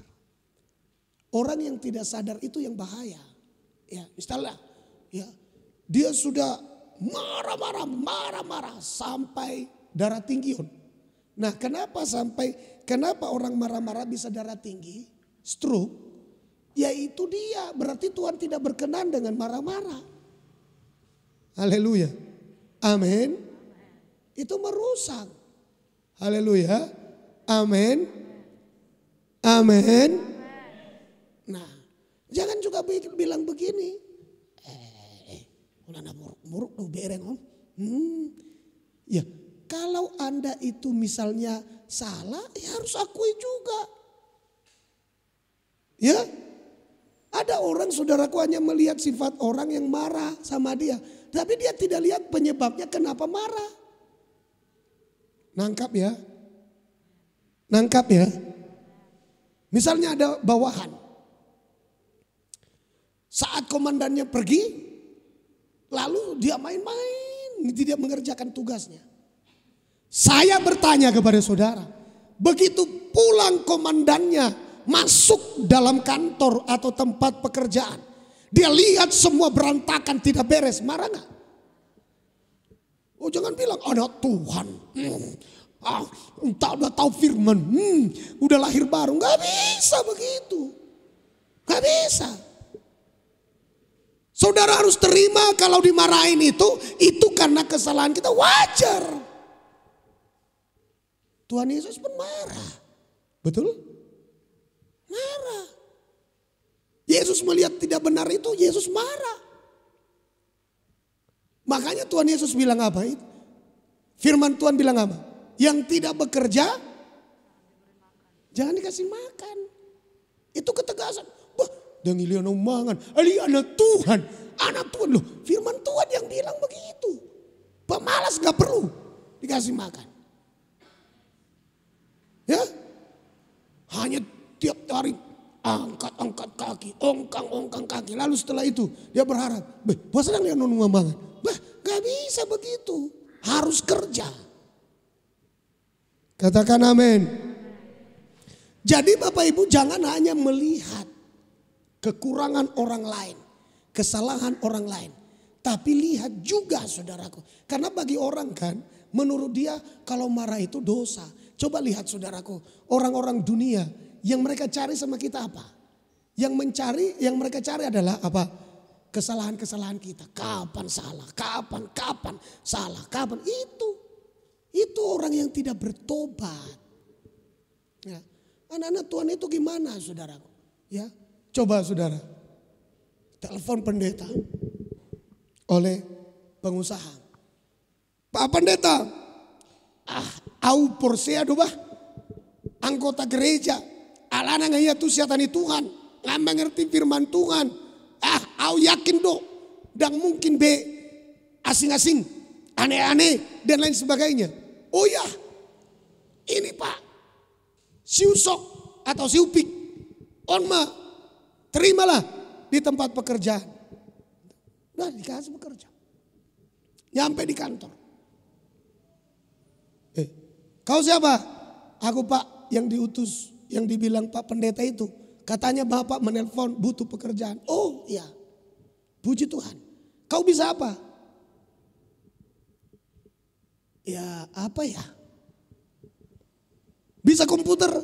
Orang yang tidak sadar itu yang bahaya. Ya, misalnya, ya, dia sudah marah-marah sampai darah tinggi. Nah, kenapa orang marah-marah bisa darah tinggi, stroke? Yaitu dia, berarti Tuhan tidak berkenan dengan marah-marah. Haleluya. Amin. Itu merusak. Haleluya. Amin. Amin. Nah, jangan juga bilang begini. Ulana muruk tuh bereng om. Ya, kalau Anda itu misalnya salah, ya harus akui juga. Ya, ada orang saudaraku hanya melihat sifat orang yang marah sama dia, tapi dia tidak lihat penyebabnya kenapa marah. Nangkap ya. Misalnya ada bawahan. Saat komandannya pergi, lalu dia main-main, tidak mengerjakan tugasnya. Saya bertanya kepada saudara, begitu pulang komandannya masuk dalam kantor atau tempat pekerjaan, dia lihat semua berantakan, tidak beres, marah nggak? Oh jangan bilang ada Tuhan, entah udah tahu firman, udah lahir baru, nggak bisa begitu, nggak bisa. Saudara harus terima kalau dimarahin itu karena kesalahan kita, wajar. Tuhan Yesus pun marah. Betul? Marah. Yesus melihat tidak benar itu, Yesus marah. Makanya Tuhan Yesus bilang apa itu? Firman Tuhan bilang apa? Yang tidak bekerja, jangan dikasih makan. Itu ketegasan. Wah, dangilian omongan. Ali anak Tuhan. Anak Tuhan loh. Firman Tuhan yang bilang begitu. Pemalas gak perlu dikasih makan. Ya, hanya tiap hari angkat kaki, ongkang kaki. Lalu setelah itu dia berharap, puasa yang ngomong banget. Gak bisa begitu, harus kerja. Katakan amin. Jadi Bapak Ibu jangan hanya melihat kekurangan orang lain, kesalahan orang lain, tapi lihat juga saudaraku. Karena bagi orang kan, menurut dia kalau marah itu dosa. Coba lihat saudaraku, orang-orang dunia yang mereka cari sama kita apa? Yang mereka cari adalah apa? Kesalahan-kesalahan kita. Kapan salah? Kapan salah? Kapan? Itu orang yang tidak bertobat. Ya. Anak-anak Tuhan itu gimana saudaraku? Ya, coba saudara, telepon pendeta oleh pengusaha. Pak pendeta, au porsea doba anggota gereja alana ngaya tu siatani Tuhan nggak mengerti firman Tuhan, au yakin do dan mungkin be asing-asing aneh-aneh dan lain sebagainya. Oh ya, ini Pak siusok atau siupik onma terimalah di tempat pekerjaan. Udah dikasih bekerja, nyampe di kantor. Kau siapa? Aku Pak yang diutus, yang dibilang Pak pendeta itu. Katanya Bapak menelpon butuh pekerjaan. Oh iya, puji Tuhan. Kau bisa apa? Ya apa ya? Bisa komputer?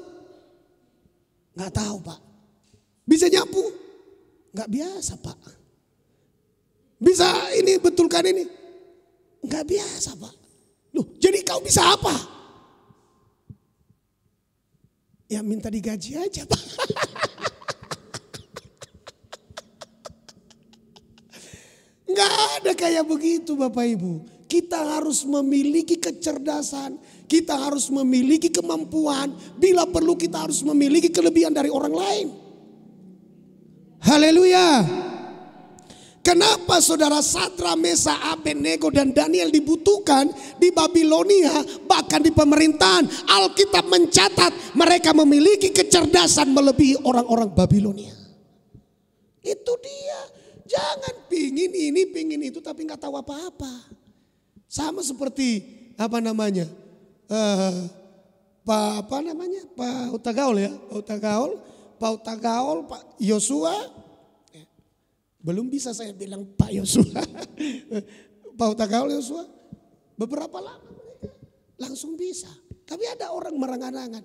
Nggak tahu Pak. Bisa nyapu? Nggak biasa Pak. Bisa ini betulkan ini? Nggak biasa Pak. Loh, jadi kau bisa apa? Ya minta digaji aja Pak. Nggak ada kayak begitu Bapak Ibu. Kita harus memiliki kecerdasan. Kita harus memiliki kemampuan. Bila perlu kita harus memiliki kelebihan dari orang lain. Haleluya. Kenapa saudara Sadra, Mesa, Abednego dan Daniel dibutuhkan di Babilonia, bahkan di pemerintahan? Alkitab mencatat mereka memiliki kecerdasan melebihi orang-orang Babilonia. Itu dia. Jangan pingin ini, pingin itu tapi nggak tahu apa-apa. Sama seperti Pak Utagaul ya, Pak Utagaul, Pak Yosua. Belum bisa saya bilang Pak Yosua. Pak Utagaul Yosua. Beberapa lama mereka langsung bisa. Tapi ada orang merangan-rangan.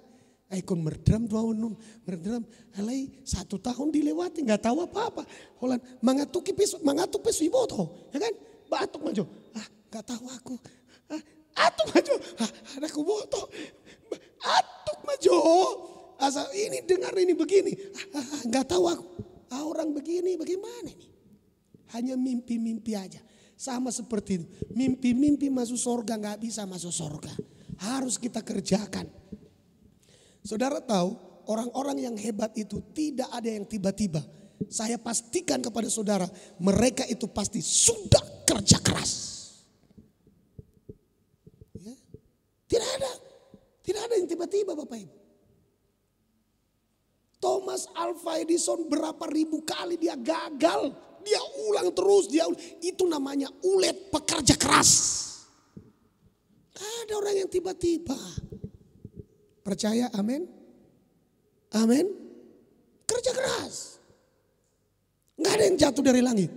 Ikon merdram 2 tahun, merdram alai 1 tahun dilewati nggak tahu apa-apa. Holan mangatuk pesu iboto, ya kan? Batuk maju. Nggak tahu aku. Atuk maju. Ada kuboto. Atuk maju. Asal ini dengar ini begini. Nggak tahu aku. Orang begini bagaimana ini? Hanya mimpi-mimpi aja. Sama seperti itu. Mimpi-mimpi masuk surga nggak bisa masuk surga. Harus kita kerjakan. Saudara tahu orang-orang yang hebat itu tidak ada yang tiba-tiba. Saya pastikan kepada saudara, mereka itu pasti sudah kerja keras. Ya? Tidak ada yang tiba-tiba Bapak Ibu. Thomas Alva Edison berapa ribu kali dia gagal. Dia ulang terus, itu namanya ulet pekerja keras. Ada orang yang tiba-tiba percaya, amin. Amin. Kerja keras. Nggak ada yang jatuh dari langit.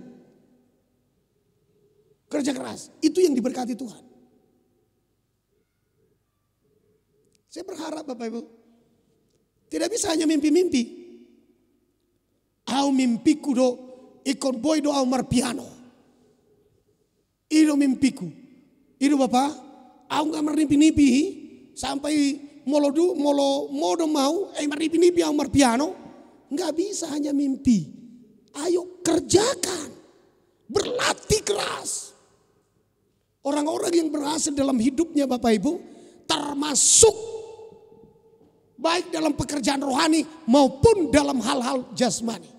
Kerja keras, itu yang diberkati Tuhan. Saya berharap Bapak Ibu, tidak bisa hanya mimpi-mimpi. Au mimpiku do ikon boy do au marpiano. Itu mimpiku. Itu Bapak, au nggak mimpi-mimpi sampai modo mau mimpi-mimpi au marpiano. Nggak bisa hanya mimpi. Ayo kerjakan. Berlatih keras. Orang-orang yang berhasil dalam hidupnya Bapak Ibu, termasuk baik dalam pekerjaan rohani maupun dalam hal-hal jasmani.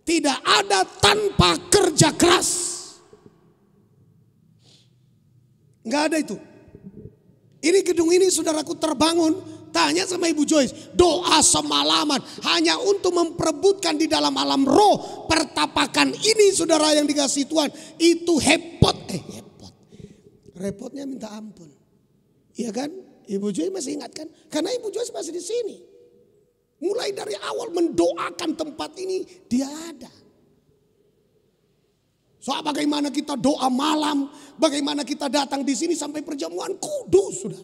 Tidak ada tanpa kerja keras. Nggak ada itu. Ini gedung ini saudaraku terbangun, tanya sama Ibu Joyce, doa semalaman hanya untuk memperebutkan di dalam alam roh pertapakan ini saudara yang dikasih Tuhan. Itu repotnya minta ampun. Iya kan? Ibu Joyce masih ingat kan? Karena Ibu Joyce masih di sini. Mulai dari awal mendoakan tempat ini dia ada. Soal bagaimana kita doa malam, bagaimana kita datang di sini sampai perjamuan kudus sudah.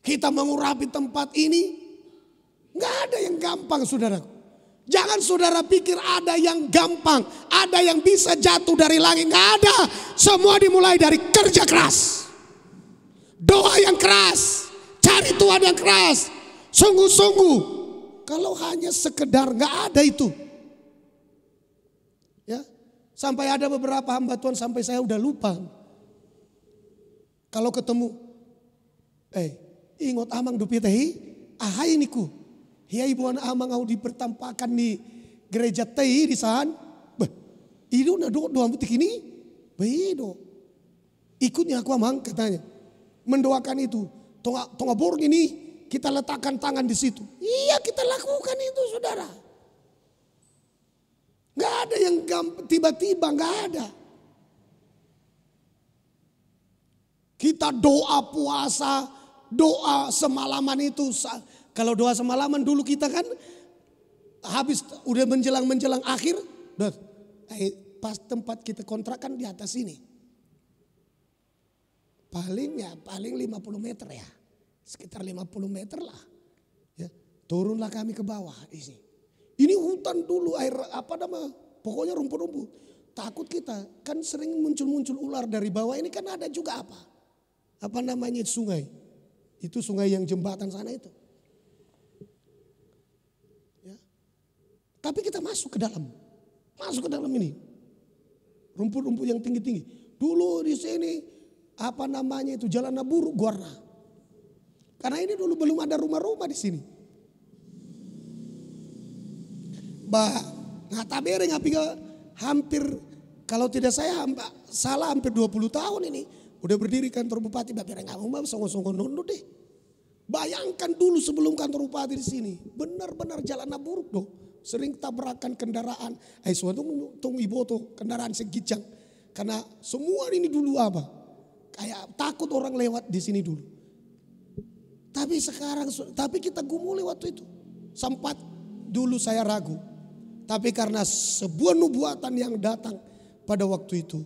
Kita mengurapi tempat ini, nggak ada yang gampang saudara. Jangan saudara pikir ada yang gampang, ada yang bisa jatuh dari langit, nggak ada. Semua dimulai dari kerja keras, doa yang keras, cari Tuhan yang keras, sungguh-sungguh. Kalau hanya sekedar nggak ada itu. Ya, sampai ada beberapa hamba Tuhan sampai saya udah lupa. Kalau ketemu, ingot amang dupitehi, ahai niku. Hiai buan amang au dipertampakan di gereja tehi di sana. Itu na doa mutik ini, bedo. Ikutnya aku amang katanya, mendoakan itu. Tonga borong ini kita letakkan tangan di situ. Iya kita lakukan itu saudara. Gak ada yang tiba-tiba, gak ada. Kita doa puasa, doa semalaman itu. Kalau doa semalaman dulu kita kan habis udah menjelang akhir. Pas tempat kita kontrakan di atas ini. Paling 50 meter ya. Sekitar 50 meter lah. Ya, turunlah kami ke bawah di sini. Ini hutan dulu, air pokoknya rumput-rumput. Takut kita, kan sering muncul ular dari bawah ini kan ada juga apa namanya sungai. Itu sungai yang jembatan sana itu. Ya. Tapi kita masuk ke dalam ini. Rumput-rumput yang tinggi-tinggi. Dulu di sini jalan Naburu Guarna. Karena ini dulu belum ada rumah-rumah di sini. Ngatabereng hampir kalau tidak salah hampir 20 tahun ini udah berdiri kantor bupati Babereng songong-songong nondo deh. Bayangkan dulu sebelum kantor bupati di sini, benar-benar jalan buruk doh. Sering tabrakan kendaraan, tung iboto kendaraan segijang. Karena semua ini dulu kayak takut orang lewat di sini dulu. Tapi kita gumuli waktu itu. Sempat dulu saya ragu. Tapi karena sebuah nubuatan yang datang pada waktu itu.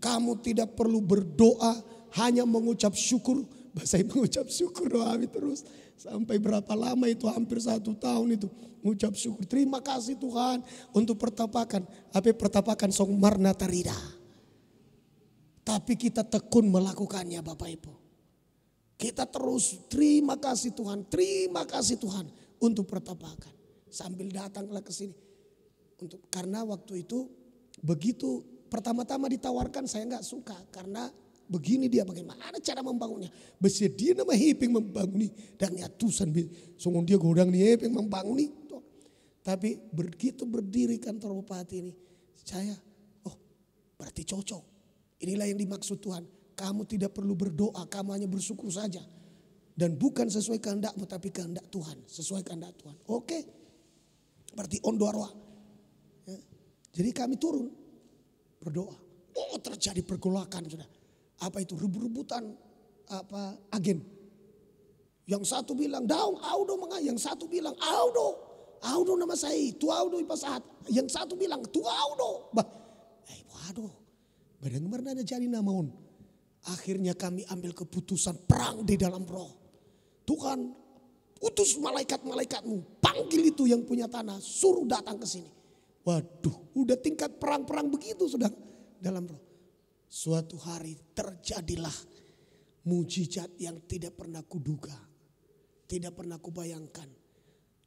Kamu tidak perlu berdoa, hanya mengucap syukur. Saya mengucap syukur doa terus. Sampai berapa lama itu, hampir 1 tahun itu. Mengucap syukur, terima kasih Tuhan untuk pertapakan. Pertapakan song marna tarida. Tapi kita tekun melakukannya Bapak Ibu. Kita terus terima kasih Tuhan untuk pertapakan. Sambil datanglah ke sini. Karena waktu itu begitu pertama-tama ditawarkan saya nggak suka karena begini dia bagaimana cara membangunnya. Bersedia nama hepeng membanguni dan nyatusan sungguh dia godang nih hepeng membanguni. Tapi begitu berdiri kantor bupati ini saya berarti cocok. Inilah yang dimaksud Tuhan. Kamu tidak perlu berdoa, kamu hanya bersyukur saja. Dan bukan sesuai kehendakmu tapi kehendak Tuhan. Sesuai kehendak Tuhan. Oke. Berarti ondo arwah. Ya. Jadi kami turun berdoa. Oh terjadi pergolakan sudah. Apa itu? Rebut-rebutan agen. Yang satu bilang daung audo menga. Yang satu bilang audo. Audo nama saya. Tu audo ipasahat. Yang satu bilang tu audo. Waduh. Badang mernana jadi namaon. Akhirnya kami ambil keputusan perang di dalam roh. Tuhan utus malaikat-malaikatmu. Panggil itu yang punya tanah. Suruh datang ke sini. Waduh udah tingkat perang-perang begitu sudah dalam roh. Suatu hari terjadilah mujizat yang tidak pernah kuduga. Tidak pernah kubayangkan.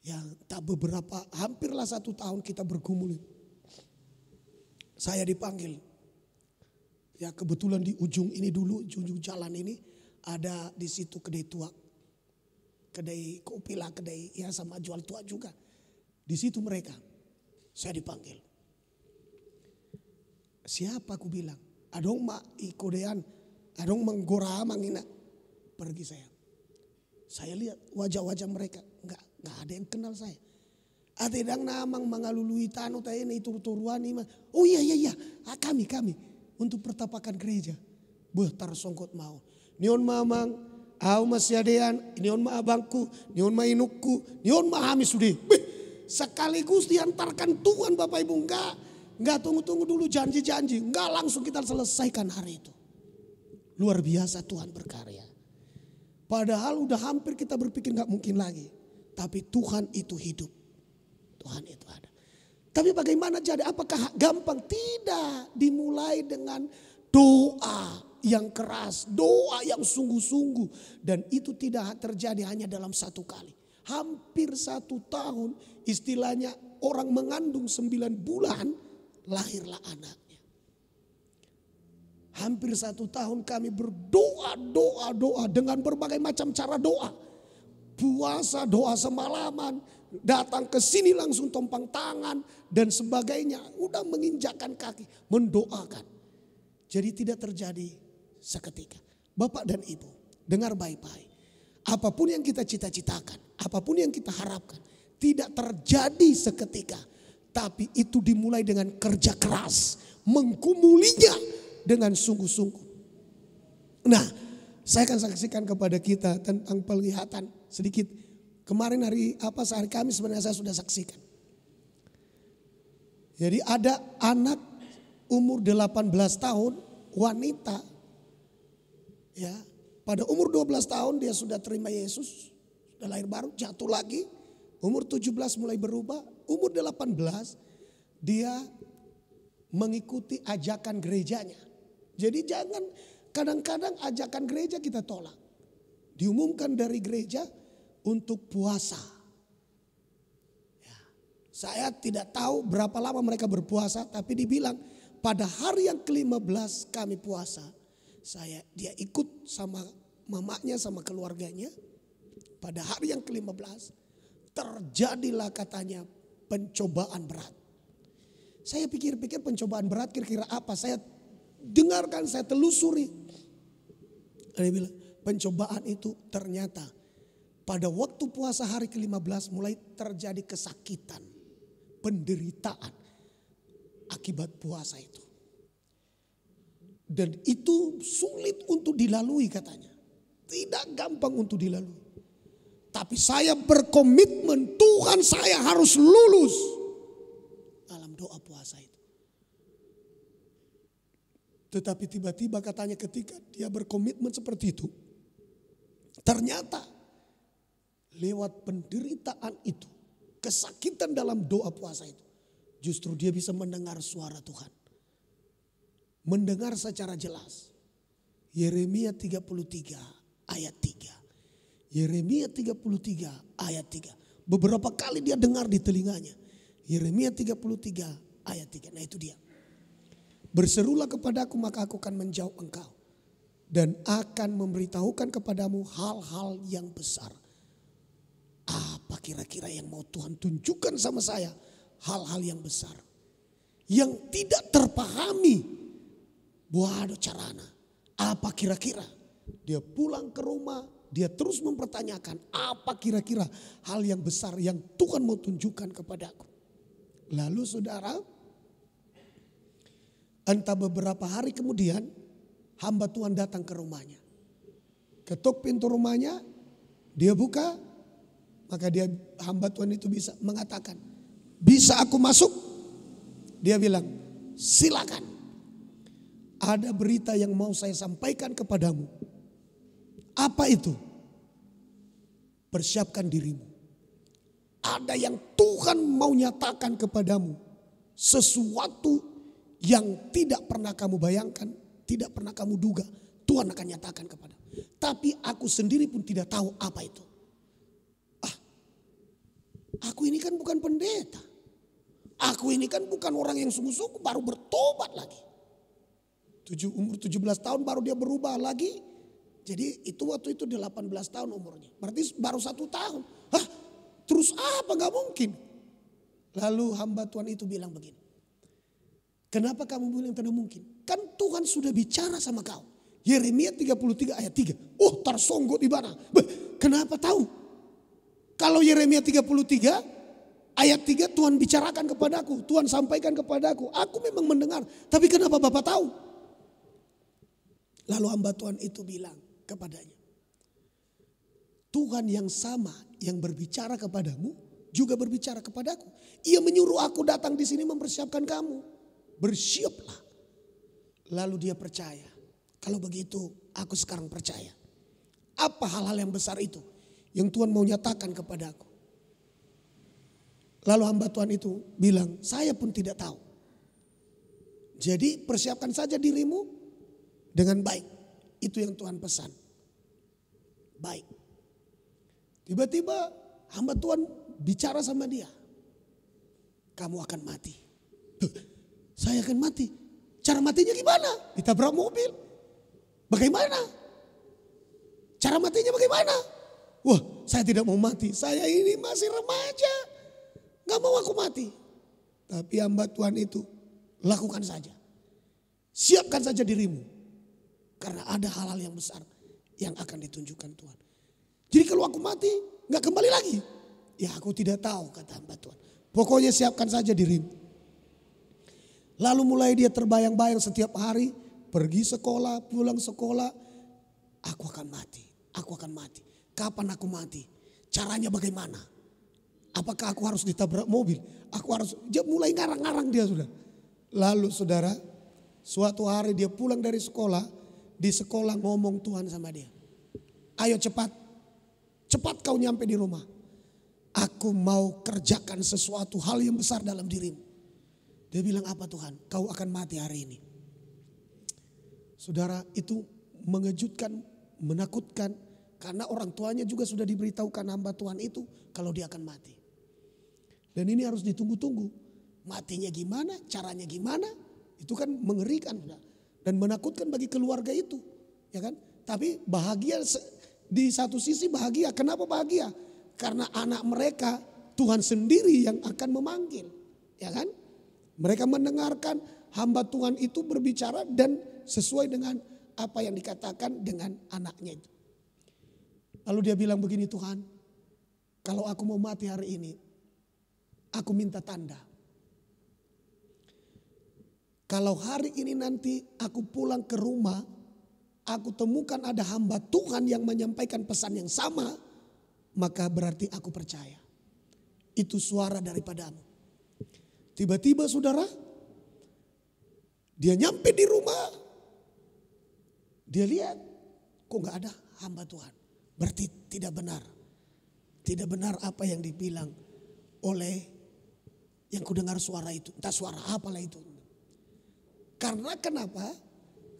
Ya tak beberapa hampirlah 1 tahun kita bergumul. Saya dipanggil. Ya kebetulan di ujung ini dulu, ujung jalan ini ada di situ kedai tua. Kedai kopi lah, kedai ya sama jual tua juga. Di situ mereka. Saya dipanggil. Siapa aku bilang? Adong mak ikodean, adong menggora mangina. Pergi saya. Saya lihat wajah-wajah mereka, enggak ada yang kenal saya. Atedang namang mangalului tanu tayene itu turuan ini. Oh iya, kami untuk pertapakan gereja. Tar songkot mau. Nion mamang, au masyadean, nion ma abangku, nion ma inukku, nion ma hamis sudah. Sekaligus diantarkan Tuhan Bapak Ibu. Enggak tunggu dulu janji-janji. Enggak langsung kita selesaikan hari itu. Luar biasa Tuhan berkarya. Padahal udah hampir kita berpikir enggak mungkin lagi. Tapi Tuhan itu hidup. Tuhan itu ada. Tapi bagaimana jadi? Apakah gampang? Tidak. Dimulai dengan doa yang keras. Doa yang sungguh-sungguh. Dan itu tidak terjadi hanya dalam 1 kali. Hampir 1 tahun, istilahnya orang mengandung 9 bulan, lahirlah anaknya. Hampir 1 tahun kami berdoa dengan berbagai macam cara doa. Puasa, doa semalaman, datang ke sini langsung tompang tangan dan sebagainya. Udah menginjakkan kaki, mendoakan. Jadi tidak terjadi seketika. Bapak dan Ibu, dengar baik-baik. Apapun yang kita cita-citakan, apapun yang kita harapkan, tidak terjadi seketika. Tapi itu dimulai dengan kerja keras, mengkumulinya dengan sungguh-sungguh. Nah, saya akan saksikan kepada kita tentang penglihatan sedikit. Kemarin sehari Kamis sebenarnya saya sudah saksikan. Jadi ada anak umur 18 tahun, wanita, ya. Pada umur 12 tahun dia sudah terima Yesus, sudah lahir baru, jatuh lagi. Umur 17 mulai berubah, umur 18 dia mengikuti ajakan gerejanya. Jadi jangan kadang-kadang ajakan gereja kita tolak. Diumumkan dari gereja untuk puasa. Ya, saya tidak tahu berapa lama mereka berpuasa, tapi dibilang pada hari yang ke-15 kami puasa. Dia ikut sama mamanya sama keluarganya. Pada hari yang ke-15 terjadilah katanya pencobaan berat. Saya pikir-pikir pencobaan berat kira-kira apa. Saya dengarkan, saya telusuri. Dia bilang pencobaan itu ternyata pada waktu puasa hari ke-15 mulai terjadi kesakitan, penderitaan akibat puasa itu. Dan itu sulit untuk dilalui katanya. Tidak gampang untuk dilalui. Tapi saya berkomitmen Tuhan saya harus lulus dalam doa puasa itu. Tetapi tiba-tiba katanya ketika dia berkomitmen seperti itu. Ternyata lewat penderitaan itu, kesakitan dalam doa puasa itu. Justru dia bisa mendengar suara Tuhan. Mendengar secara jelas. Yeremia 33 ayat 3. Yeremia 33 ayat 3. Beberapa kali dia dengar di telinganya. Yeremia 33 ayat 3. Nah itu dia. Berserulah kepadaku maka aku akan menjawab engkau. Dan akan memberitahukan kepadamu hal-hal yang besar. Apa kira-kira yang mau Tuhan tunjukkan sama saya? Hal-hal yang besar. Yang tidak terpahami. Waduh carana. Apa kira-kira? Dia pulang ke rumah. dia terus mempertanyakan apa kira-kira hal yang besar yang Tuhan mau tunjukkan kepadaku. Lalu saudara, entah beberapa hari kemudian hamba Tuhan datang ke rumahnya. Ketuk pintu rumahnya, dia buka, maka hamba Tuhan itu bisa mengatakan, bisa aku masuk? Dia bilang, silakan. Ada berita yang mau saya sampaikan kepadamu. Apa itu? Persiapkan dirimu. Ada yang Tuhan mau nyatakan kepadamu. Sesuatu yang tidak pernah kamu bayangkan, tidak pernah kamu duga. Tuhan akan nyatakan kepadamu. Tapi aku sendiri pun tidak tahu apa itu. Aku ini kan bukan pendeta. Aku ini kan bukan orang yang sungguh-sungguh baru bertobat lagi. Umur 17 tahun baru dia berubah lagi. Jadi itu waktu itu 18 tahun umurnya. Berarti baru 1 tahun. Terus apa? Gak mungkin. Lalu hamba Tuhan itu bilang begini. Kenapa kamu bilang tidak mungkin? Kan Tuhan sudah bicara sama kau. Yeremia 33 ayat 3. Tersonggok di mana? Kenapa tahu? Kalau Yeremia 33 ayat 3 Tuhan bicarakan kepadaku. Tuhan sampaikan kepadaku. Aku memang mendengar. Tapi kenapa Bapak tahu? Lalu hamba Tuhan itu bilang kepadanya. Tuhan yang sama yang berbicara kepadamu juga berbicara kepadaku. Ia menyuruh aku datang di sini mempersiapkan kamu. Bersiaplah. Lalu dia percaya. Kalau begitu aku sekarang percaya. Apa hal-hal yang besar itu yang Tuhan mau nyatakan kepadaku? Lalu hamba Tuhan itu bilang, saya pun tidak tahu. Jadi persiapkan saja dirimu dengan baik. Itu yang Tuhan pesan. Baik. Tiba-tiba hamba Tuhan bicara sama dia. Kamu akan mati. Saya akan mati. Cara matinya gimana? Ditabrak mobil. Bagaimana? Cara matinya bagaimana? Wah, saya tidak mau mati. Saya ini masih remaja. Gak mau aku mati. Tapi hamba Tuhan itu lakukan saja. Siapkan saja dirimu. Karena ada hal-hal yang besar yang akan ditunjukkan Tuhan. Jadi kalau aku mati gak kembali lagi. Ya aku tidak tahu kata hamba Tuhan. Pokoknya siapkan saja dirimu. Lalu mulai dia terbayang-bayang setiap hari. Pergi sekolah, pulang sekolah. Aku akan mati, aku akan mati. Kapan aku mati? Caranya bagaimana? Apakah aku harus ditabrak mobil? Dia mulai ngarang-ngarang dia sudah. Lalu saudara, suatu hari dia pulang dari sekolah. Di sekolah ngomong Tuhan sama dia. Ayo cepat, cepat kau nyampe di rumah. Aku mau kerjakan sesuatu hal yang besar dalam dirimu. Dia bilang apa Tuhan? Kau akan mati hari ini. Saudara, itu mengejutkan, menakutkan. Karena orang tuanya juga sudah diberitahukan hamba Tuhan itu kalau dia akan mati. Dan ini harus ditunggu-tunggu. Matinya gimana, caranya gimana. Itu kan mengerikan dan menakutkan bagi keluarga itu. Ya kan? Tapi bahagia di satu sisi bahagia. Kenapa bahagia? Karena anak mereka Tuhan sendiri yang akan memanggil. Ya kan? Mereka mendengarkan hamba Tuhan itu berbicara dan sesuai dengan apa yang dikatakan dengan anaknya itu. Lalu dia bilang begini, Tuhan, kalau aku mau mati hari ini, aku minta tanda. Kalau hari ini nanti aku pulang ke rumah, aku temukan ada hamba Tuhan yang menyampaikan pesan yang sama, maka berarti aku percaya. Itu suara daripadamu. Tiba-tiba saudara, dia nyampe di rumah, dia lihat kok gak ada hamba Tuhan. Berarti tidak benar. Tidak benar apa yang dibilang oleh yang kudengar suara itu. Entah suara apalah itu. Karena kenapa?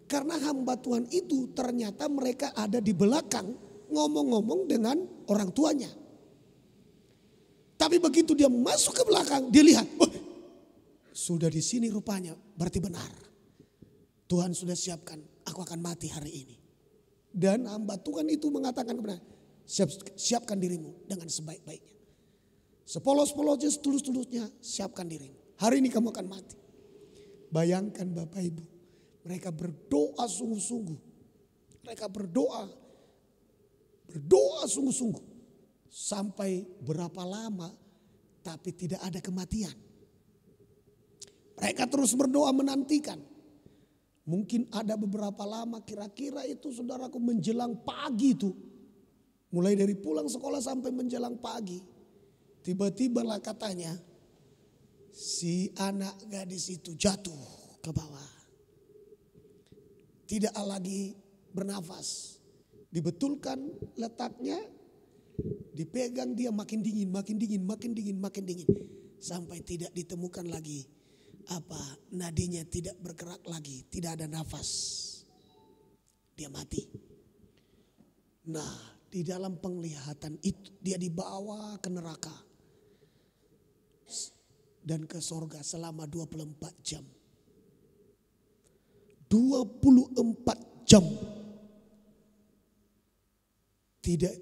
Karena hamba Tuhan itu ternyata mereka ada di belakang ngomong-ngomong dengan orang tuanya. Tapi begitu dia masuk ke belakang, dia lihat, sudah di sini rupanya, berarti benar. Tuhan sudah siapkan, aku akan mati hari ini. Dan hamba Tuhan itu mengatakan kepada, siapkan dirimu dengan sebaik-baiknya. Sepolos-polosnya, setulus-tulusnya, siapkan dirimu. Hari ini kamu akan mati. Bayangkan Bapak Ibu, mereka berdoa sungguh-sungguh. Mereka berdoa Berdoa sungguh-sungguh. Sampai berapa lama tapi tidak ada kematian. Mereka terus berdoa menantikan. Mungkin ada beberapa lama, kira-kira itu saudaraku menjelang pagi itu. Mulai dari pulang sekolah sampai menjelang pagi. Tiba-tiba lah katanya si anak gadis itu jatuh ke bawah. Tidak lagi bernafas. Dibetulkan letaknya, dipegang dia makin dingin, makin dingin, makin dingin, makin dingin. Sampai tidak ditemukan lagi nadinya tidak bergerak lagi, tidak ada nafas. Dia mati. Nah, di dalam penglihatan itu dia dibawa ke neraka dan ke sorga selama 24 jam. 24 jam tidak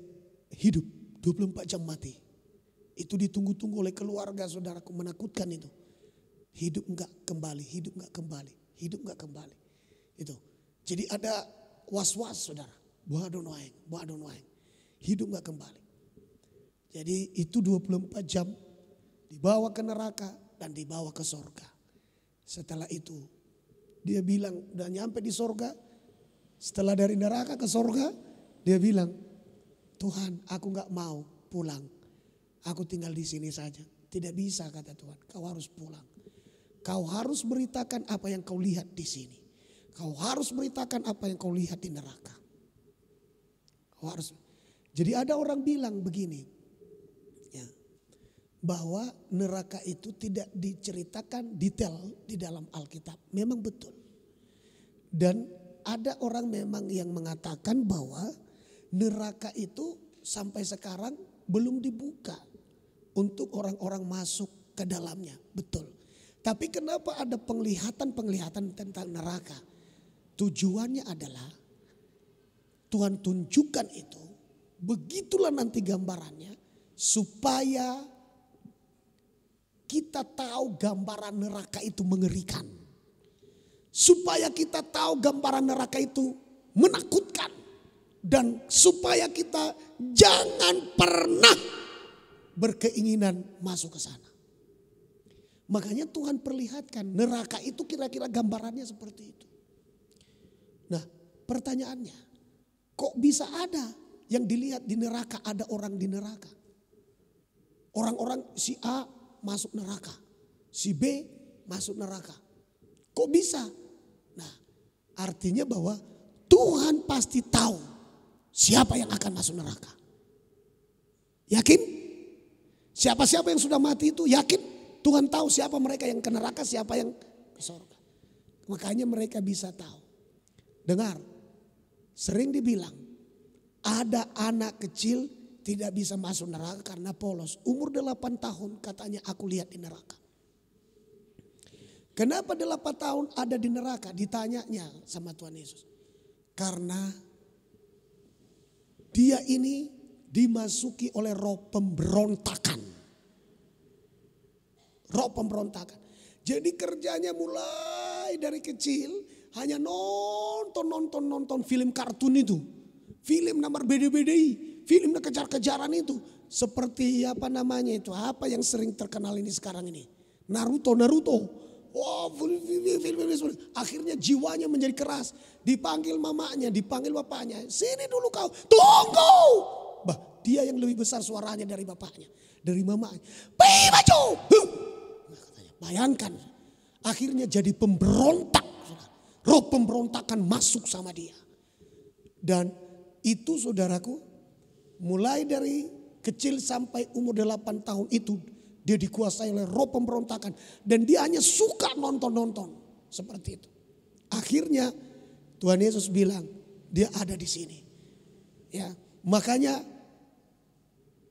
hidup, 24 jam mati. Itu ditunggu-tunggu oleh keluarga, saudaraku, menakutkan itu. Hidup enggak kembali, hidup enggak kembali, hidup enggak kembali. Itu. Jadi ada was-was, saudara. Buah donoeng. Hidup enggak kembali. Jadi itu 24 jam dibawa ke neraka dan dibawa ke sorga. Setelah itu dia bilang, udah nyampe di sorga. Setelah dari neraka ke sorga, dia bilang, Tuhan, aku enggak mau pulang. Aku tinggal di sini saja. Tidak bisa, kata Tuhan, kau harus pulang. Kau harus beritakan apa yang kau lihat di sini. Kau harus beritakan apa yang kau lihat di neraka. Kau harus. Jadi ada orang bilang begini, ya, bahwa neraka itu tidak diceritakan detail di dalam Alkitab. Memang betul. Dan ada orang memang yang mengatakan bahwa neraka itu sampai sekarang belum dibuka untuk orang-orang masuk ke dalamnya. Betul. Tapi kenapa ada penglihatan-penglihatan tentang neraka? Tujuannya adalah Tuhan tunjukkan itu. Begitulah nanti gambarannya. Supaya kita tahu gambaran neraka itu mengerikan. Supaya kita tahu gambaran neraka itu menakutkan. Dan supaya kita jangan pernah berkeinginan masuk ke sana. Makanya Tuhan perlihatkan neraka itu kira-kira gambarannya seperti itu. Nah, pertanyaannya, kok bisa ada yang dilihat di neraka, ada orang di neraka? Orang-orang si A masuk neraka, si B masuk neraka. Kok bisa? Nah, artinya bahwa Tuhan pasti tahu siapa yang akan masuk neraka. Yakin? Siapa-siapa yang sudah mati itu yakin? Tuhan tahu siapa mereka yang ke neraka, siapa yang ke surga. Makanya mereka bisa tahu. Dengar, sering dibilang ada anak kecil tidak bisa masuk neraka karena polos. Umur 8 tahun katanya aku lihat di neraka. Kenapa 8 tahun ada di neraka? Ditanyanya sama Tuhan Yesus. Karena dia ini dimasuki oleh roh pemberontakan. Roh pemberontakan. Jadi kerjanya mulai dari kecil hanya nonton film kartun itu. Film nomor BDBDI, film kejar-kejaran itu. Seperti apa namanya itu, apa yang sering terkenal ini sekarang ini. Naruto. Wah, film. Akhirnya jiwanya menjadi keras. Dipanggil mamanya, dipanggil bapaknya. Sini dulu kau, tunggu. Bah, dia yang lebih besar suaranya dari bapaknya, dari mamanya. Pergi maju. Bayangkan, akhirnya jadi pemberontak. Roh pemberontakan masuk sama dia. Dan itu saudaraku, mulai dari kecil sampai umur 8 tahun itu, dia dikuasai oleh roh pemberontakan. Dan dia hanya suka nonton. Seperti itu. Akhirnya Tuhan Yesus bilang, dia ada di sini. Ya, makanya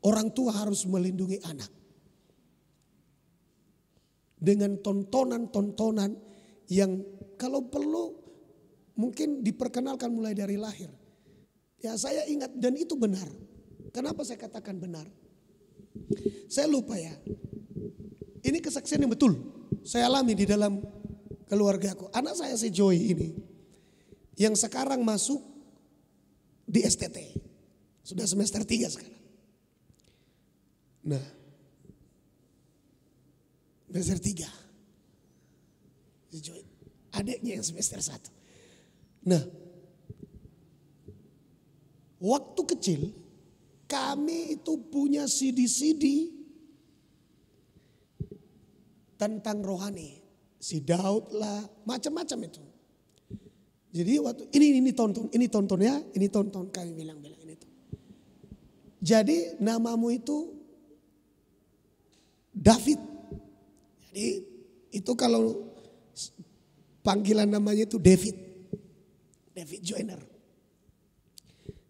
orang tua harus melindungi anak. Dengan tontonan-tontonan yang kalau perlu mungkin diperkenalkan mulai dari lahir. Ya saya ingat dan itu benar. Kenapa saya katakan benar? Saya lupa ya. Ini kesaksian yang betul. Saya alami di dalam keluargaku. Anak saya si Joy ini. Yang sekarang masuk di STT. Sudah semester 3 sekarang. Nah, semester 3. Adiknya yang semester 1. Nah, waktu kecil kami itu punya CD-CD tentang rohani. Si Daud lah, macam-macam itu. Jadi waktu ini tonton ya, ini tonton, kami bilang ini tuh. Jadi namamu itu David. Jadi itu kalau panggilan namanya itu David Joyner.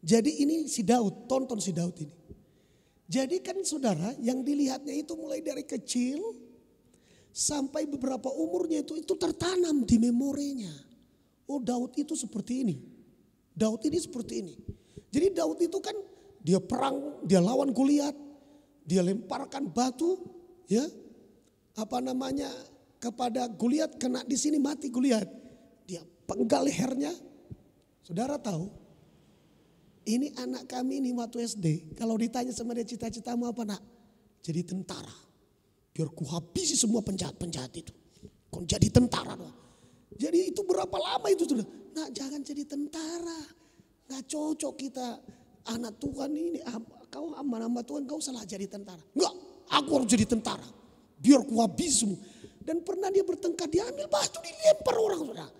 Jadi ini si Daud, tonton si Daud ini. Jadi kan saudara yang dilihatnya itu mulai dari kecil sampai beberapa umurnya itu tertanam di memorinya. Oh Daud itu seperti ini. Daud ini seperti ini. Jadi Daud itu kan dia perang, dia lawan Goliat, dia lemparkan batu, ya, kepada Goliat, kena di sini mati Goliat. Dia penggal lehernya. Saudara tahu, ini anak kami ini waktu SD, kalau ditanya sama dia cita-citamu apa nak? Jadi tentara. Biar ku habisi semua penjahat-penjahat itu. Kau jadi tentara doang. Jadi itu berapa lama itu sudah? Nak jangan jadi tentara. Nggak cocok kita anak Tuhan ini. Kau hamba Tuhan kau salah jadi tentara. Enggak, aku harus jadi tentara. Biar ku habisi semua. Dan pernah dia bertengkar, dia ambil batu dilempar orang saudara.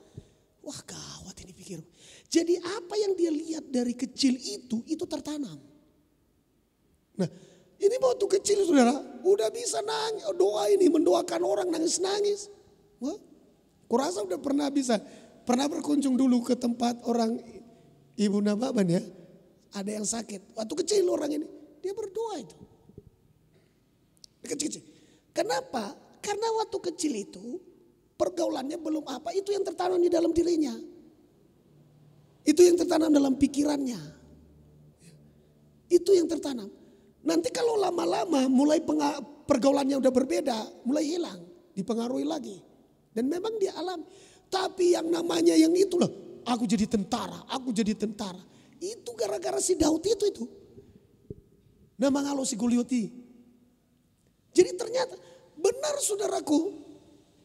Wah gawat ini pikir. Jadi apa yang dia lihat dari kecil itu tertanam. Nah ini waktu kecil saudara udah bisa nangis, doa ini mendoakan orang nangis-nangis. Wah, kurasa udah pernah berkunjung dulu ke tempat orang Ibu Nababan ya. Ada yang sakit, waktu kecil orang ini dia berdoa itu. Kecil-kecil. Kenapa? Karena waktu kecil itu pergaulannya belum apa, itu yang tertanam di dalam dirinya. Itu yang tertanam dalam pikirannya. Itu yang tertanam. Nanti kalau lama-lama mulai pergaulannya udah berbeda, mulai hilang, dipengaruhi lagi. Dan memang dia alami. Tapi yang namanya yang itulah, aku jadi tentara. Itu gara-gara si Daud itu. Nama ngalo si Goliati. Jadi ternyata benar saudaraku,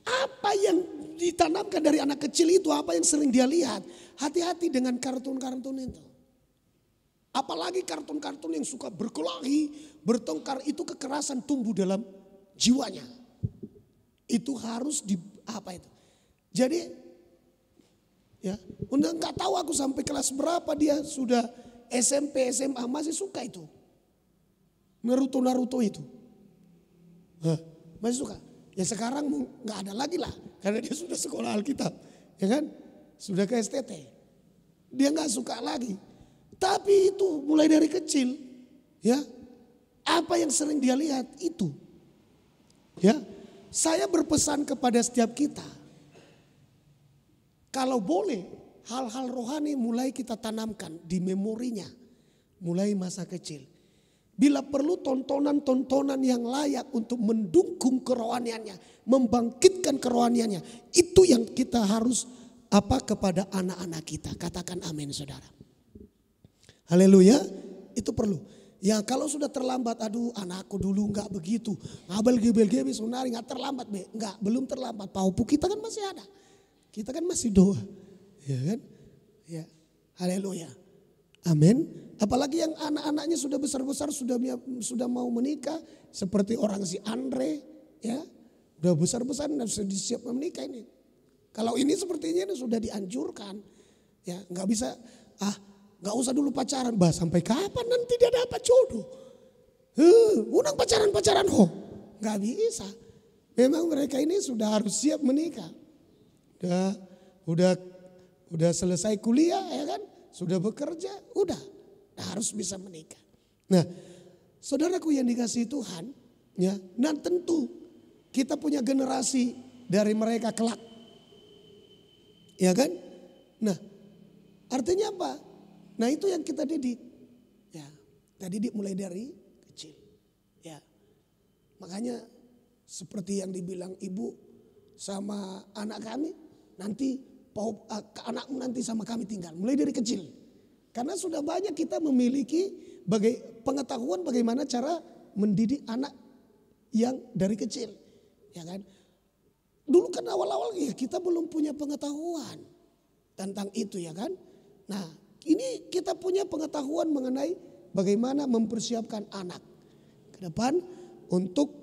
apa yang ditanamkan dari anak kecil itu, apa yang sering dia lihat. Hati-hati dengan kartun-kartun itu. Apalagi kartun-kartun yang suka berkelahi, bertengkar, itu kekerasan tumbuh dalam jiwanya. Itu harus Jadi ya, udah nggak tahu aku sampai kelas berapa dia sudah SMP, SMA masih suka itu. Naruto itu. Masih suka. Ya sekarang nggak ada lagi lah, karena dia sudah sekolah Alkitab, ya kan? Sudah ke STT. Dia nggak suka lagi. Tapi itu mulai dari kecil, ya. Apa yang sering dia lihat itu. Ya. Saya berpesan kepada setiap kita. Kalau boleh hal-hal rohani mulai kita tanamkan di memorinya. Mulai masa kecil. Bila perlu tontonan-tontonan yang layak untuk mendukung kerohaniannya. Membangkitkan kerohaniannya. Itu yang kita harus kepada anak-anak kita. Katakan amin saudara. Haleluya, itu perlu. Ya kalau sudah terlambat, aduh anakku dulu enggak begitu. Ngabel gebel sunari enggak terlambat be. Enggak, belum terlambat. Paupu kita kan masih ada. Kita kan masih doa. Ya kan? Ya. Haleluya. Amin. Apalagi yang anak-anaknya sudah besar-besar, sudah mau menikah. Seperti orang si Andre. Ya. Udah besar-besar dan sudah disiap menikah ini. Kalau ini sepertinya sudah dianjurkan. Ya enggak bisa, gak usah dulu pacaran, sampai kapan nanti dia dapat jodoh? Undang pacaran gak bisa. Memang mereka ini sudah harus siap menikah. Udah selesai kuliah ya kan, sudah bekerja, udah harus bisa menikah. Nah, saudaraku yang dikasihi Tuhan, ya, dan tentu kita punya generasi dari mereka kelak, ya kan? Nah, artinya apa? Nah itu yang kita didik. Ya, kita didik mulai dari kecil. Ya. Makanya seperti yang dibilang ibu sama anak kami, nanti anakmu nanti sama kami tinggal. Mulai dari kecil. Karena sudah banyak kita memiliki pengetahuan bagaimana cara mendidik anak yang dari kecil. Ya kan? Dulu kan awal-awal ya kita belum punya pengetahuan tentang itu ya kan. Nah ini kita punya pengetahuan mengenai bagaimana mempersiapkan anak ke depan untuk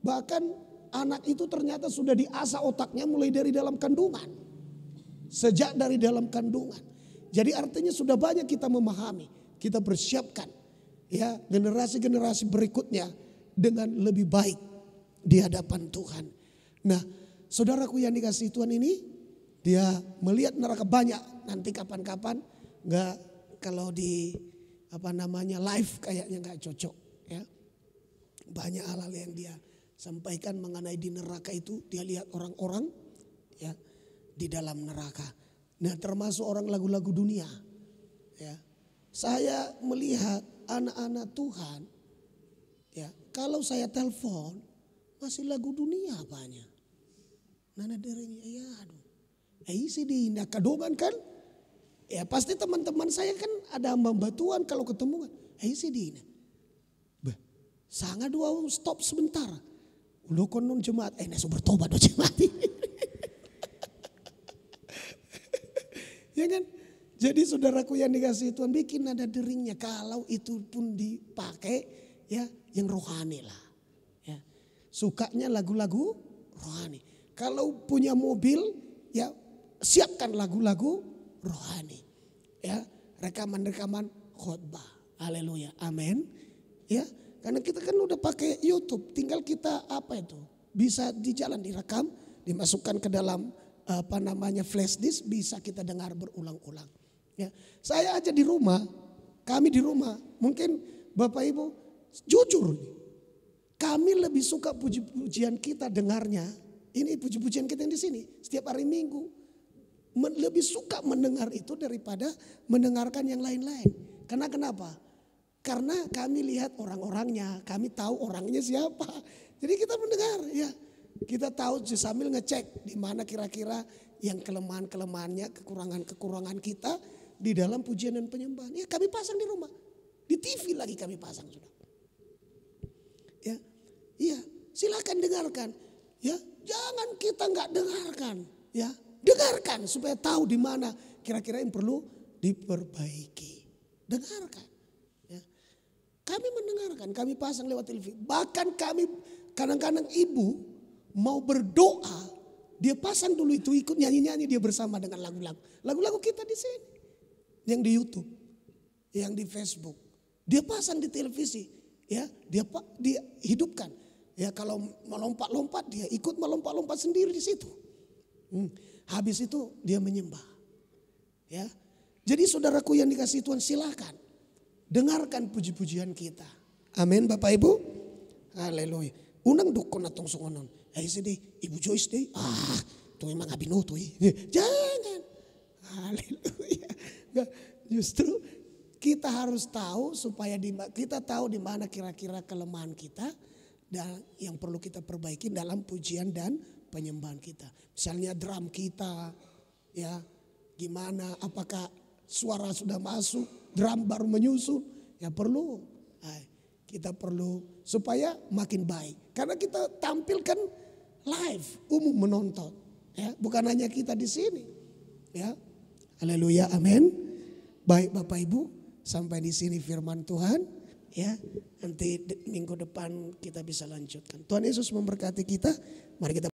bahkan anak itu ternyata sudah diasah otaknya mulai dari dalam kandungan. Sejak dari dalam kandungan. Jadi artinya sudah banyak kita memahami, kita persiapkan ya generasi-generasi berikutnya dengan lebih baik di hadapan Tuhan. Nah, saudaraku yang dikasihi Tuhan ini, dia melihat neraka banyak. Nanti kapan-kapan nggak kalau di live kayaknya nggak cocok ya. Banyak hal-hal yang dia sampaikan mengenai di neraka itu, dia lihat orang-orang ya di dalam neraka. Nah, termasuk orang lagu-lagu dunia. Ya. Saya melihat anak-anak Tuhan, ya, kalau saya telepon masih lagu dunia banyak. Nana derenya, ya aduh. Isi di kadongan kan? Ya pasti teman-teman saya kan ada membatuan kalau ketemu kan. Isi di sangat dua stop sebentar. Udah konon jemaat, nasu bertobat do jemaat. Ya kan? Jadi saudaraku yang dikasihi Tuhan, bikin nada deringnya kalau itu pun dipakai ya yang rohani lah. Ya. Sukanya lagu-lagu rohani. Kalau punya mobil ya siapkan lagu-lagu rohani. Ya, rekaman-rekaman khotbah. Haleluya. Amin. Ya, karena kita kan udah pakai YouTube, tinggal kita bisa di jalan direkam, dimasukkan ke dalam flash disk, bisa kita dengar berulang-ulang. Ya, saya aja di rumah, kami di rumah, mungkin Bapak Ibu jujur, kami lebih suka puji-pujian kita dengarnya. Ini puji-pujian kita yang di sini setiap hari Minggu, lebih suka mendengar itu daripada mendengarkan yang lain-lain. Karena kenapa? Karena kami lihat orang-orangnya, kami tahu orangnya siapa. Jadi kita mendengar ya. Kita tahu sambil ngecek di mana kira-kira yang kelemahan-kelemahannya, kekurangan-kekurangan kita di dalam pujian dan penyembahan. Ya kami pasang di rumah. Di TV lagi kami pasang sudah. Ya, iya, silakan dengarkan. Ya, jangan kita nggak dengarkan. Ya, dengarkan supaya tahu di mana kira-kira yang perlu diperbaiki. Dengarkan. Ya. Kami mendengarkan, kami pasang lewat TV. Bahkan kami kadang-kadang ibu mau berdoa, dia pasang dulu itu ikut nyanyi-nyanyi dia bersama dengan lagu-lagu. Lagu-lagu kita di sini. Yang di YouTube, yang di Facebook. Dia pasang di televisi, ya, dia hidupkan. Ya kalau melompat-lompat dia ikut melompat-lompat sendiri di situ. Habis itu dia menyembah. Ya. Jadi saudaraku yang dikasihi Tuhan, silakan dengarkan puji-pujian kita. Amin Bapak Ibu. Haleluya. Unang dukun atong sungonon. Sedih, Ibu Joyce deh. Tuh emang abino tuh. Jangan. Haleluya. Justru kita harus tahu supaya kita tahu di mana kira-kira kelemahan kita dan yang perlu kita perbaiki dalam pujian dan penyembahan kita. Misalnya drum kita, ya gimana? Apakah suara sudah masuk, drum baru menyusul? Ya perlu. Kita perlu supaya makin baik. Karena kita tampilkan live, umum menonton. Ya, bukan hanya kita di sini. Ya, haleluya, amin. Baik Bapak Ibu, sampai di sini firman Tuhan. Ya, nanti minggu depan kita bisa lanjutkan. Tuhan Yesus memberkati kita. Mari kita